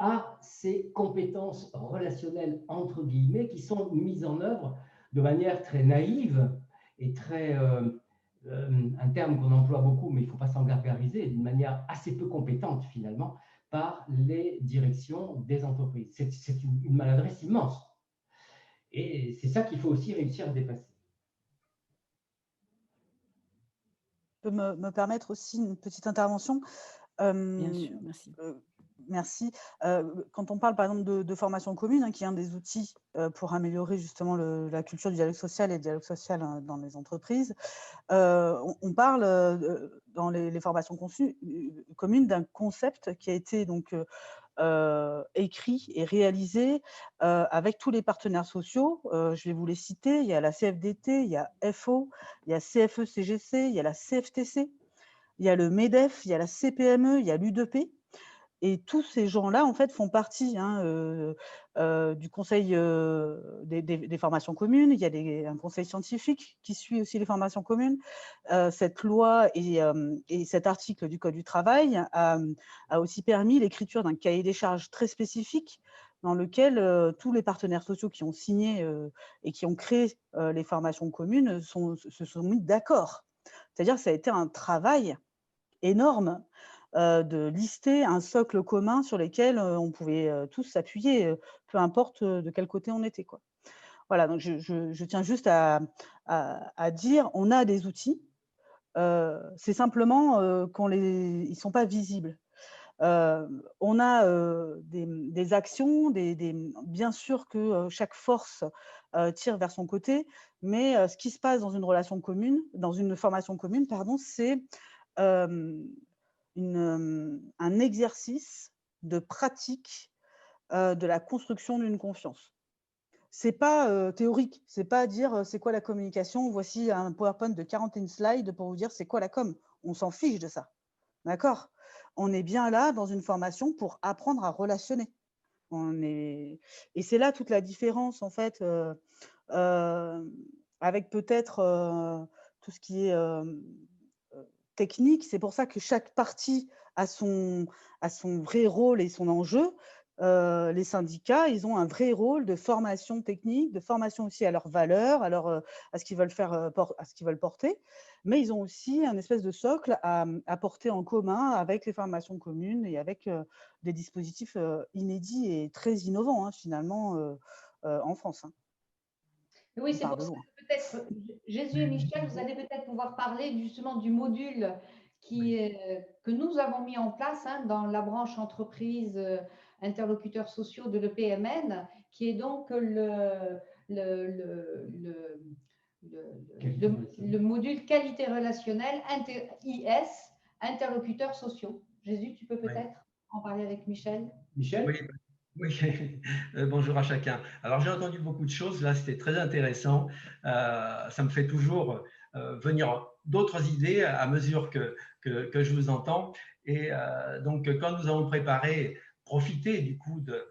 à ces compétences relationnelles, entre guillemets, qui sont mises en œuvre de manière très naïve et très, un terme qu'on emploie beaucoup, mais il ne faut pas s'en gargariser, d'une manière assez peu compétente finalement, par les directions des entreprises. C'est une maladresse immense. Et c'est ça qu'il faut aussi réussir à dépasser. Je peux me permettre aussi une petite intervention. Bien sûr, merci. Merci. Quand on parle par exemple de formation commune, qui est un des outils pour améliorer justement la culture du dialogue social et le dialogue social dans les entreprises, on parle dans les formations communes d'un concept qui a été donc écrits et réalisés avec tous les partenaires sociaux. Je vais vous les citer. Il y a la CFDT, il y a FO, il y a CFE-CGC, il y a la CFTC, il y a le MEDEF, il y a la CPME, il y a l'UDP. Et tous ces gens-là, en fait, font partie du conseil des formations communes. Il y a un conseil scientifique qui suit aussi les formations communes. Cette loi et cet article du Code du travail a aussi permis l'écriture d'un cahier des charges très spécifique dans lequel tous les partenaires sociaux qui ont signé et qui ont créé les formations communes se sont mis d'accord. C'est-à-dire que ça a été un travail énorme de lister un socle commun sur lequel on pouvait tous s'appuyer, peu importe de quel côté on était, quoi. Voilà, donc je tiens juste à dire, on a des outils, c'est simplement ils ne sont pas visibles. On a des actions, bien sûr que chaque force tire vers son côté, mais ce qui se passe dans une relation commune, dans une formation commune, pardon, c'est un exercice de pratique de la construction d'une confiance. C'est pas théorique, c'est pas dire c'est quoi la communication, voici un PowerPoint de 41 slides pour vous dire c'est quoi la com. On s'en fiche de ça, d'accord? On est bien là dans une formation pour apprendre à relationner. Et c'est là toute la différence en fait avec peut-être tout ce qui est technique. C'est pour ça que chaque partie a son vrai rôle et son enjeu. Les syndicats, ils ont un vrai rôle de formation technique, de formation aussi à leurs valeurs, à ce qu'ils veulent faire, à ce qu'ils veulent porter. Mais ils ont aussi un espèce de socle à porter en commun avec les formations communes et avec des dispositifs inédits et très innovants, finalement, en France. Oui, c'est pour ça que peut-être, Jésus et Michel, vous allez peut-être pouvoir parler justement du module que nous avons mis en place dans la branche entreprise interlocuteurs sociaux de l'EPMN, qui est donc le module qualité relationnelle IS, interlocuteurs sociaux. Jésus, tu peux peut-être en parler avec Michel. Michel ? Oui, bonjour à chacun. Alors, j'ai entendu beaucoup de choses, là, c'était très intéressant. Ça me fait toujours venir d'autres idées à mesure que je vous entends. Et donc, quand nous avons profité du coup de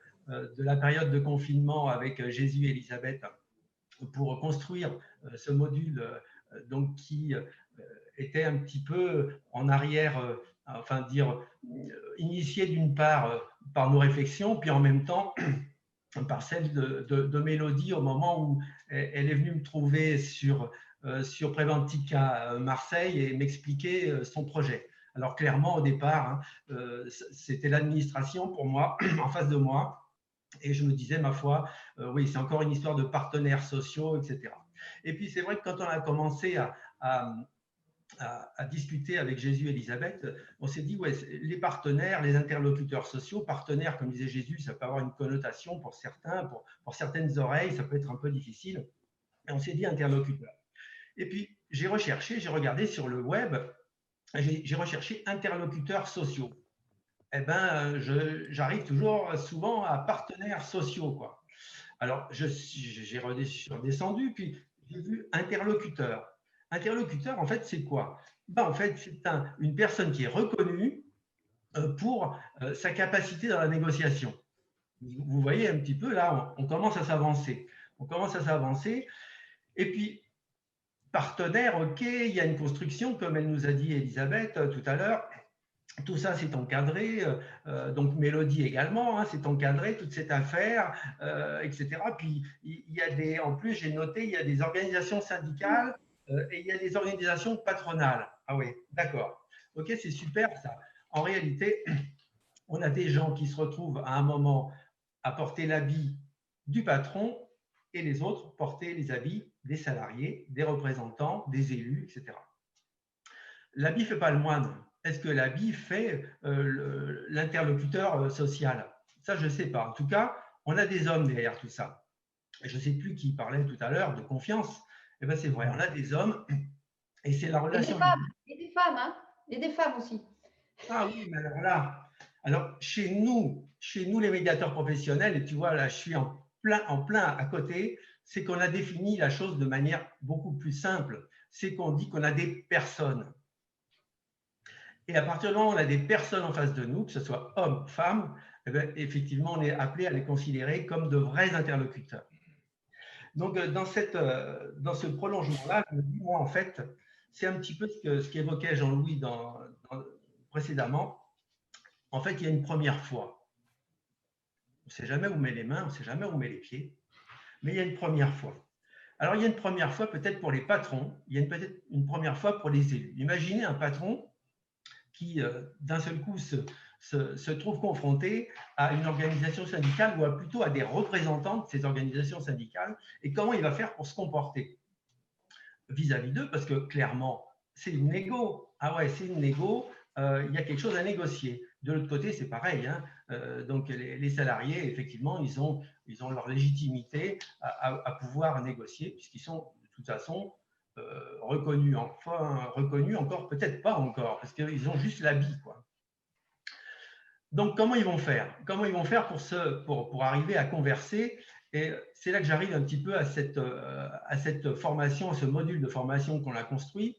la période de confinement avec Jésus et Elisabeth pour construire ce module donc, qui était un petit peu en arrière, enfin dire, initié d'une part par nos réflexions, puis en même temps par celle de Mélodie au moment où elle est venue me trouver sur Préventica Marseille et m'expliquer son projet. Alors clairement, au départ, c'était l'administration pour moi, en face de moi, et je me disais, ma foi, oui, c'est encore une histoire de partenaires sociaux, etc. Et puis c'est vrai que quand on a commencé à discuter avec Jésus et Elisabeth, on s'est dit, ouais, les partenaires, les interlocuteurs sociaux, partenaires, comme disait Jésus, ça peut avoir une connotation pour certains, pour certaines oreilles, ça peut être un peu difficile. Et on s'est dit interlocuteurs. Et puis, j'ai regardé sur le web, j'ai recherché interlocuteurs sociaux. Eh bien, j'arrive toujours souvent à partenaires sociaux, quoi. Alors, j'ai redescendu, puis j'ai vu interlocuteur. Interlocuteur, en fait, c'est quoi? En fait, c'est une personne qui est reconnue pour sa capacité dans la négociation. Vous voyez un petit peu, là, on commence à s'avancer. On commence à s'avancer. Et puis, partenaire, OK, il y a une construction, comme elle nous a dit Elisabeth tout à l'heure. Tout ça, c'est encadré, donc Mélodie également, c'est encadré, toute cette affaire, etc. Puis, en plus, j'ai noté, il y a des organisations syndicales et il y a des organisations patronales. Ah oui, d'accord. OK, c'est super ça. En réalité, on a des gens qui se retrouvent à un moment à porter l'habit du patron et les autres porter les habits des salariés, des représentants, des élus, etc. L'habit ne fait pas le moine. Est-ce que l'habit fait l'interlocuteur social? Ça, je ne sais pas. En tout cas, on a des hommes derrière tout ça. Je ne sais plus qui parlait tout à l'heure de confiance. Eh bien, c'est vrai, on a des hommes et c'est la relation. Et des femmes, hein? Et des femmes aussi. Ah oui, mais alors là, chez nous, chez nous, les médiateurs professionnels, et tu vois, là, je suis en plein à côté, c'est qu'on a défini la chose de manière beaucoup plus simple. C'est qu'on dit qu'on a des personnes. Et à partir du moment où on a des personnes en face de nous, que ce soit hommes, femmes, eh bien, effectivement, on est appelé à les considérer comme de vrais interlocuteurs. Donc, dans ce prolongement-là, je me dis, moi, en fait, c'est un petit peu ce qu'évoquait Jean-Louis précédemment. En fait, il y a une première fois. On ne sait jamais où on met les mains, on ne sait jamais où on met les pieds, mais il y a une première fois. Alors, il y a une première fois peut-être pour les patrons, il y a peut-être une première fois pour les élus. Imaginez un patron qui, d'un seul coup, se trouve confronté à une organisation syndicale ou plutôt à des représentants de ces organisations syndicales, et comment il va faire pour se comporter vis-à-vis d'eux, parce que clairement, c'est une négo. Ah ouais, c'est une négo, il y a quelque chose à négocier. De l'autre côté, c'est pareil. Hein. Donc, les salariés, effectivement, ils ont leur légitimité à pouvoir négocier, puisqu'ils sont de toute façon reconnus. Enfin, reconnus encore, peut-être pas encore, parce qu'ils ont juste l'habit, quoi. Donc, comment ils vont faire? Comment ils vont faire pour arriver à converser? Et c'est là que j'arrive un petit peu à cette formation, à ce module de formation qu'on a construit.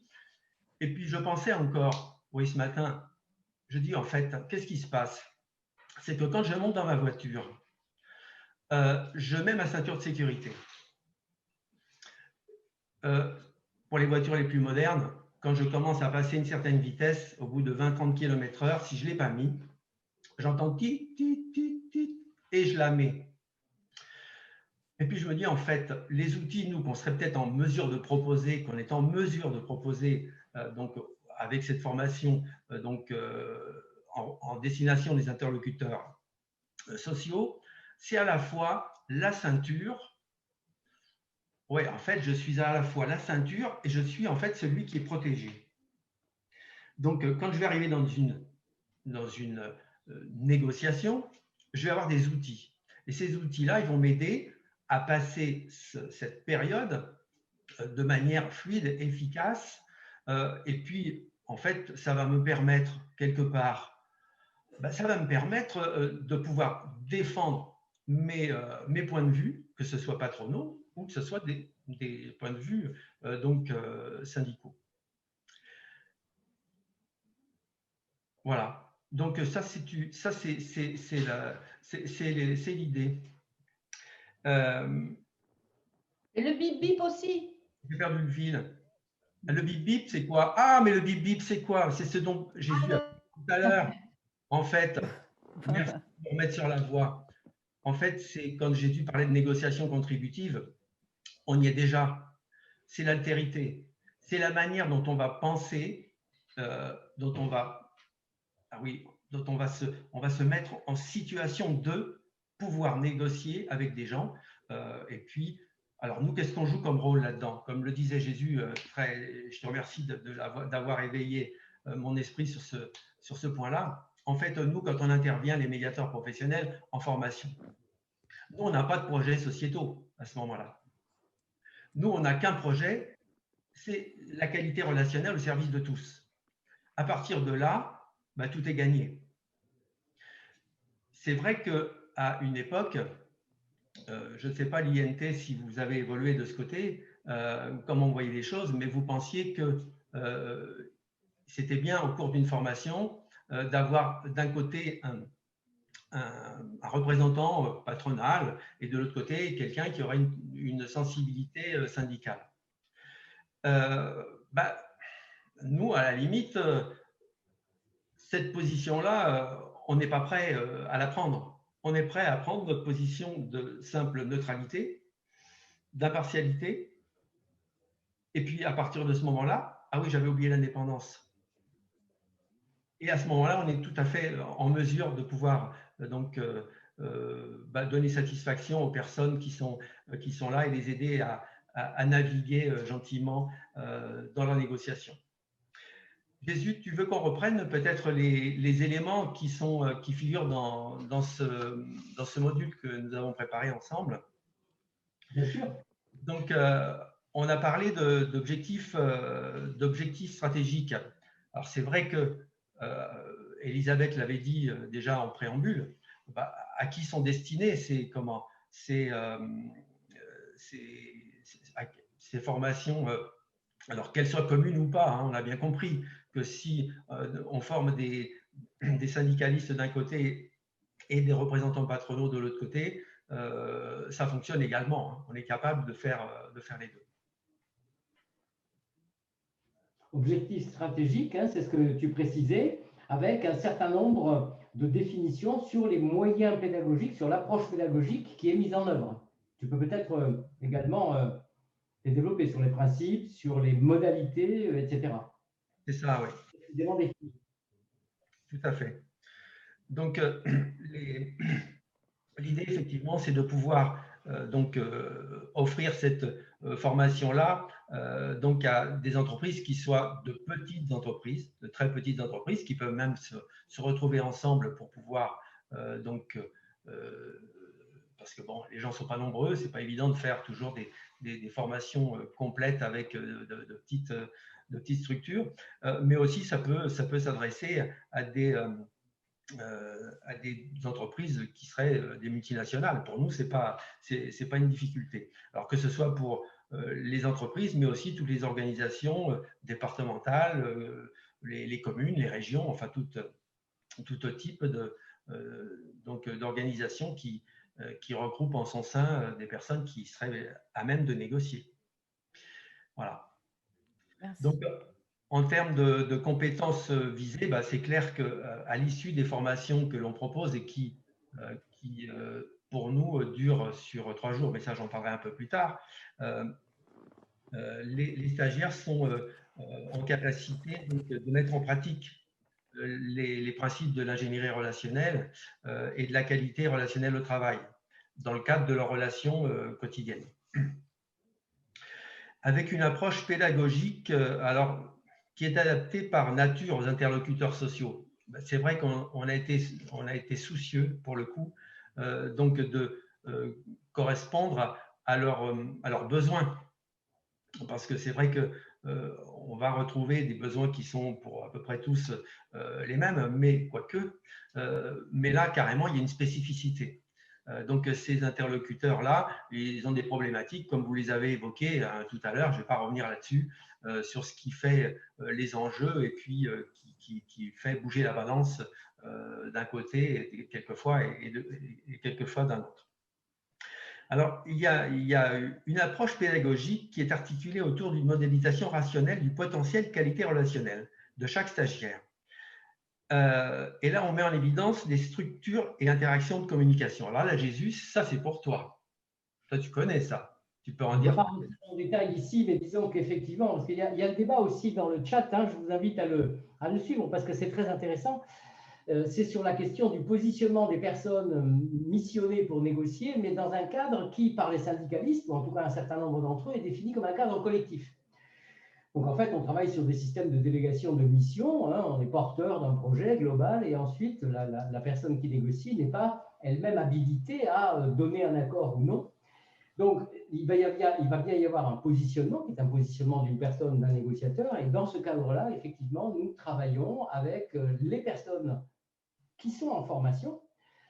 Et puis, je pensais encore, oui, ce matin, je dis en fait, qu'est-ce qui se passe? C'est que quand je monte dans ma voiture, je mets ma ceinture de sécurité. Pour les voitures les plus modernes, quand je commence à passer une certaine vitesse, au bout de 20-30 km/h, si je ne l'ai pas mis, j'entends tit, tit, tit, tit, et je la mets. Et puis je me dis, en fait, les outils, nous, qu'on serait peut-être en mesure de proposer, qu'on est en mesure de proposer, donc, avec cette formation, en destination des interlocuteurs sociaux, c'est à la fois la ceinture. Oui, en fait, je suis à la fois la ceinture et je suis en fait celui qui est protégé. Donc, quand je vais arriver dans une négociation, je vais avoir des outils. Et ces outils-là, ils vont m'aider à passer cette période de manière fluide, efficace. Et puis, en fait, ça va me permettre, quelque part, ça va me permettre de pouvoir défendre mes points de vue, que ce soit patronaux ou que ce soit des points de vue syndicaux. Voilà. Donc ça, c'est l'idée. Et le bip-bip aussi. J'ai perdu le fil. Le bip-bip, c'est quoi? Ah, mais le bip-bip, c'est quoi? C'est ce dont Jésus a parlé tout à l'heure. En fait, merci de me remettre sur la voie. En fait, c'est quand Jésus parlait de négociation contributive, on y est déjà. C'est l'altérité. C'est la manière dont on va penser, dont on va se mettre en situation de pouvoir négocier avec des gens. Et puis, alors nous, qu'est-ce qu'on joue comme rôle là-dedans? Comme le disait Jésus, je te remercie d'avoir éveillé mon esprit sur ce point-là. En fait, nous, quand on intervient, les médiateurs professionnels en formation, nous, on n'a pas de projet sociétaux à ce moment-là. Nous, on n'a qu'un projet, c'est la qualité relationnelle au service de tous. À partir de là, tout est gagné. C'est vrai qu'à une époque, je ne sais pas l'INT si vous avez évolué de ce côté, comment vous voyez les choses, mais vous pensiez que c'était bien au cours d'une formation d'avoir d'un côté un représentant patronal et de l'autre côté quelqu'un qui aurait une sensibilité syndicale. Nous, à la limite, cette position-là, on n'est pas prêt à la prendre. On est prêt à prendre notre position de simple neutralité, d'impartialité. Et puis, à partir de ce moment-là, ah oui, j'avais oublié l'indépendance. Et à ce moment-là, on est tout à fait en mesure de pouvoir donner satisfaction aux personnes qui sont là et les aider à naviguer gentiment dans la négociation. Jésus, tu veux qu'on reprenne peut-être les éléments qui figurent dans ce module que nous avons préparé ensemble? Bien sûr. Donc, on a parlé d'objectifs stratégiques. Alors, c'est vrai que Elisabeth l'avait dit déjà en préambule, à qui sont destinées ces formations, alors qu'elles soient communes ou pas, hein. On a bien compris que si on forme des syndicalistes d'un côté et des représentants patronaux de l'autre côté, ça fonctionne également, hein. On est capable de faire les deux. Objectif stratégique, hein, c'est ce que tu précisais, avec un certain nombre de définitions sur les moyens pédagogiques, sur l'approche pédagogique qui est mise en œuvre. Tu peux peut-être également les développer sur les principes, sur les modalités, etc. C'est ça, oui. Précisément défini. Tout à fait. Donc, l'idée, effectivement, c'est de pouvoir offrir cette formation-là donc à des entreprises qui soient de petites entreprises, de très petites entreprises, qui peuvent même se retrouver ensemble pour pouvoir parce que bon, les gens ne sont pas nombreux, c'est pas évident de faire toujours des formations complètes avec de petites structures, mais aussi ça peut s'adresser à des entreprises qui seraient des multinationales. Pour nous, c'est pas une difficulté. Alors que ce soit pour les entreprises, mais aussi toutes les organisations départementales, les communes, les régions, enfin tout type d'organisations qui regroupent en son sein des personnes qui seraient à même de négocier. Voilà. Merci. Donc, en termes de compétences visées, c'est clair qu'à l'issue des formations que l'on propose et qui pour nous, durent sur 3 jours, mais ça, j'en parlerai un peu plus tard, les stagiaires sont en capacité de mettre en pratique les principes de l'ingénierie relationnelle et de la qualité relationnelle au travail dans le cadre de leurs relations quotidiennes. Avec une approche pédagogique, qui est adaptée par nature aux interlocuteurs sociaux. C'est vrai qu'on a été soucieux, pour le coup, donc de correspondre à leurs besoins. Parce que c'est vrai qu'on va retrouver des besoins qui sont pour à peu près tous les mêmes, mais quoique. Mais là, carrément, il y a une spécificité. Donc, ces interlocuteurs-là, ils ont des problématiques, comme vous les avez évoquées tout à l'heure. Je ne vais pas revenir là-dessus, sur ce qui fait les enjeux et puis qui fait bouger la balance d'un côté et quelquefois d'un autre. Alors, il y a une approche pédagogique qui est articulée autour d'une modélisation rationnelle du potentiel qualité relationnelle de chaque stagiaire. Et là, on met en évidence des structures et interactions de communication. Alors là, Jésus, ça, c'est pour toi. Toi, tu connais ça. Tu peux en dire. On ne va pas rentrer en détail ici, mais disons qu'effectivement, parce qu'il y a le débat aussi dans le chat, hein, je vous invite à le suivre parce que c'est très intéressant. C'est sur la question du positionnement des personnes missionnées pour négocier, mais dans un cadre qui, par les syndicalistes, ou en tout cas un certain nombre d'entre eux, est défini comme un cadre collectif. Donc, en fait, on travaille sur des systèmes de délégation de mission, hein, on est porteur d'un projet global et ensuite, la personne qui négocie n'est pas elle-même habilitée à donner un accord ou non. Donc, il va bien y avoir un positionnement qui est un positionnement d'une personne, d'un négociateur, et dans ce cadre-là, effectivement, nous travaillons avec les personnes qui sont en formation,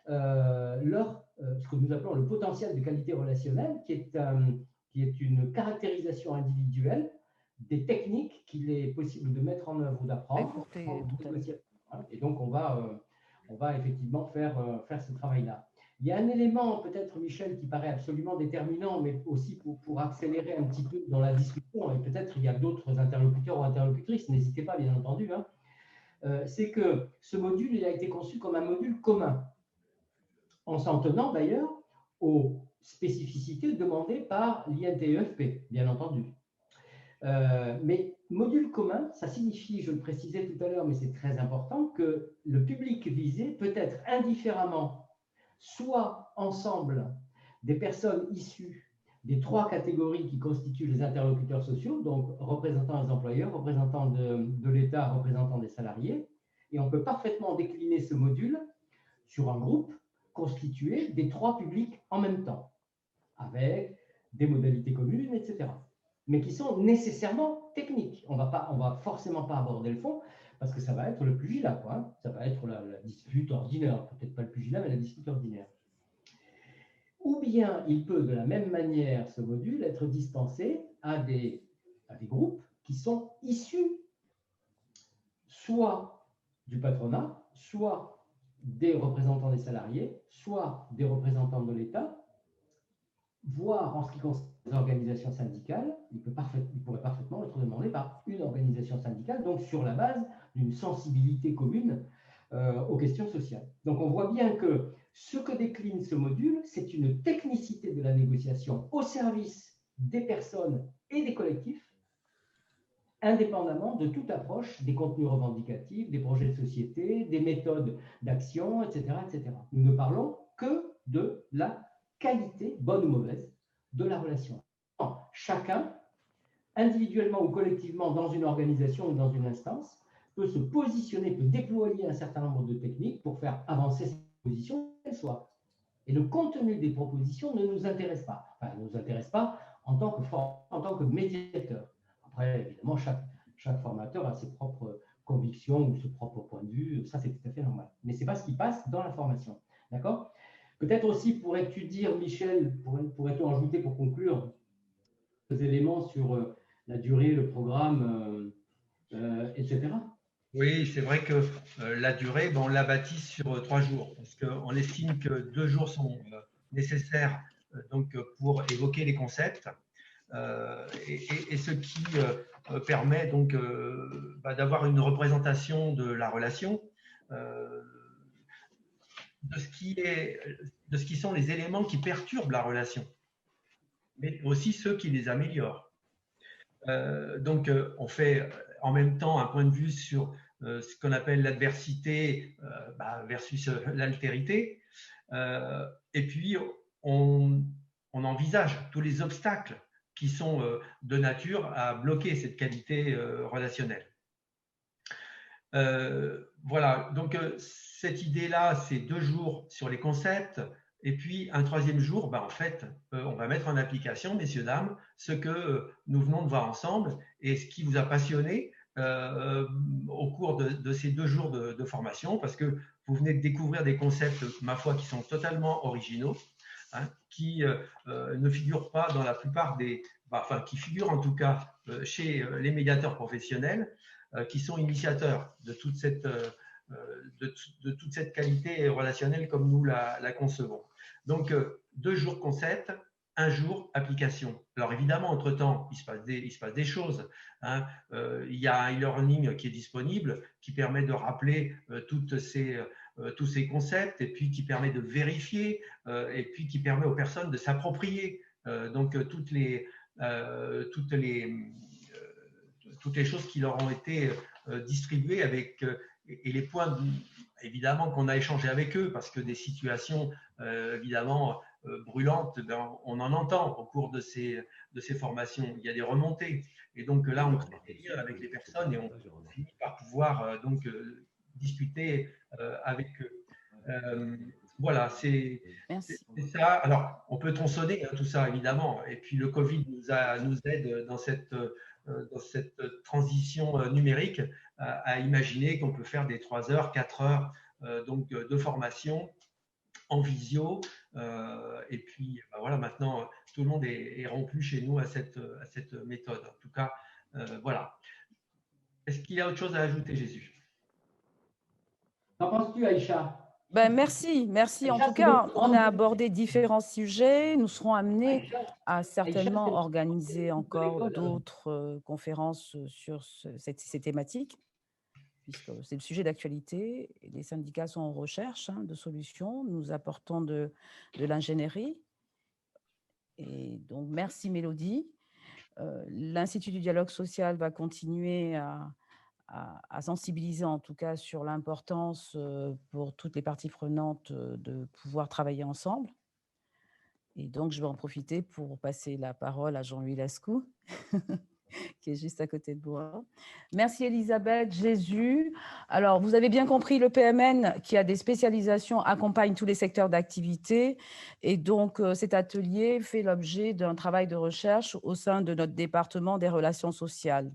ce que nous appelons le potentiel de qualité relationnelle, qui est une caractérisation individuelle des techniques qu'il est possible de mettre en œuvre ou d'apprendre. Et donc, on va effectivement faire ce travail-là. Il y a un élément, peut-être, Michel, qui paraît absolument déterminant, mais aussi pour accélérer un petit peu dans la discussion, et peut-être il y a d'autres interlocuteurs ou interlocutrices, n'hésitez pas, bien entendu, hein, c'est que ce module il a été conçu comme un module commun, en s'en tenant d'ailleurs aux spécificités demandées par l'INTEFP, bien entendu. Mais module commun, ça signifie, je le précisais tout à l'heure, mais c'est très important, que le public visé peut être indifféremment soit ensemble des personnes issues des 3 catégories qui constituent les interlocuteurs sociaux, donc représentants des employeurs, représentants de l'État, représentants des salariés, et on peut parfaitement décliner ce module sur un groupe constitué des 3 publics en même temps, avec des modalités communes, etc., mais qui sont nécessairement techniques. On va forcément pas aborder le fond, parce que ça va être le pugilat, quoi, hein. Ça va être la dispute ordinaire, peut-être pas le pugilat, mais la dispute ordinaire. Ou bien il peut, de la même manière, ce module, être dispensé à des groupes qui sont issus soit du patronat, soit des représentants des salariés, soit des représentants de l'État, voire en ce qui concerne les organisations syndicales, il pourrait parfaitement être demandé par une organisation syndicale, donc sur la base d'une sensibilité commune aux questions sociales. Donc on voit bien que ce que décline ce module, c'est une technicité de la négociation au service des personnes et des collectifs, indépendamment de toute approche des contenus revendicatifs, des projets de société, des méthodes d'action, etc., etc. Nous ne parlons que de la qualité, bonne ou mauvaise, de la relation. Chacun, individuellement ou collectivement, dans une organisation ou dans une instance, peut se positionner, peut déployer un certain nombre de techniques pour faire avancer ses positions, qu'elles soient. Et le contenu des propositions ne nous intéresse pas. Enfin, ne nous intéresse pas en tant que médiateur. Après, évidemment, chaque formateur a ses propres convictions ou ses propres points de vue. Ça, c'est tout à fait normal. Mais ce n'est pas ce qui passe dans la formation. D'accord ? Peut-être aussi, pourrais-tu dire, Michel, pourrais-tu en ajouter pour conclure des éléments sur la durée, le programme, etc. Oui, c'est vrai que la durée, on l'a bâtie sur 3 jours, parce qu'on estime que 2 jours sont nécessaires donc, pour évoquer les concepts, et ce qui permet donc d'avoir une représentation de la relation, de ce qui sont les éléments qui perturbent la relation, mais aussi ceux qui les améliorent. Donc, on fait en même temps un point de vue sur ce qu'on appelle l'adversité versus l'altérité. Et puis, on envisage tous les obstacles qui sont de nature à bloquer cette qualité relationnelle. Voilà, donc cette idée-là, c'est 2 jours sur les concepts. Et puis, un 3e jour, en fait, on va mettre en application, messieurs, dames, ce que nous venons de voir ensemble et ce qui vous a passionné au cours de ces 2 jours de formation, parce que vous venez de découvrir des concepts, ma foi, qui sont totalement originaux, hein, qui ne figurent pas dans la plupart des… enfin, qui figurent en tout cas chez les médiateurs professionnels, qui sont initiateurs de toute cette… de toute cette qualité relationnelle comme nous la concevons. Donc, 2 jours concept, 1 jour application. Alors évidemment, entre-temps, il se passe des choses, hein. Il y a un e-learning qui est disponible, qui permet de rappeler tous ces concepts, et puis qui permet de vérifier, et puis qui permet aux personnes de s'approprier donc toutes les choses qui leur ont été distribuées avec… et les points, évidemment, qu'on a échangé avec eux, parce que des situations, évidemment, brûlantes, on en entend au cours de ces formations. Il y a des remontées. Et donc là, on crée des liens avec les personnes et on finit par pouvoir discuter avec eux. Voilà, c'est ça. Alors, on peut tronçonner tout ça, évidemment. Et puis, le Covid nous aide dans cette transition numérique à imaginer qu'on peut faire des 3 heures, 4 heures donc de formation en visio. Et puis, voilà, maintenant, tout le monde est rompu chez nous à cette méthode. En tout cas, voilà. Est-ce qu'il y a autre chose à ajouter, Jésus? Qu'en penses-tu, Aïcha? Merci. En tout cas, on a abordé différents sujets. Nous serons amenés à certainement organiser encore d'autres conférences sur ces thématiques, puisque c'est le sujet d'actualité. Les syndicats sont en recherche de solutions. Nous apportons de l'ingénierie. Et donc, merci Mélodie. L'Institut du dialogue social va continuer à sensibiliser en tout cas sur l'importance pour toutes les parties prenantes de pouvoir travailler ensemble. Et donc, je vais en profiter pour passer la parole à Jean-Louis Lascou, qui est juste à côté de moi. Merci Elisabeth, Jésus. Alors, vous avez bien compris, le PMN, qui a des spécialisations, accompagne tous les secteurs d'activité. Et donc, cet atelier fait l'objet d'un travail de recherche au sein de notre département des relations sociales.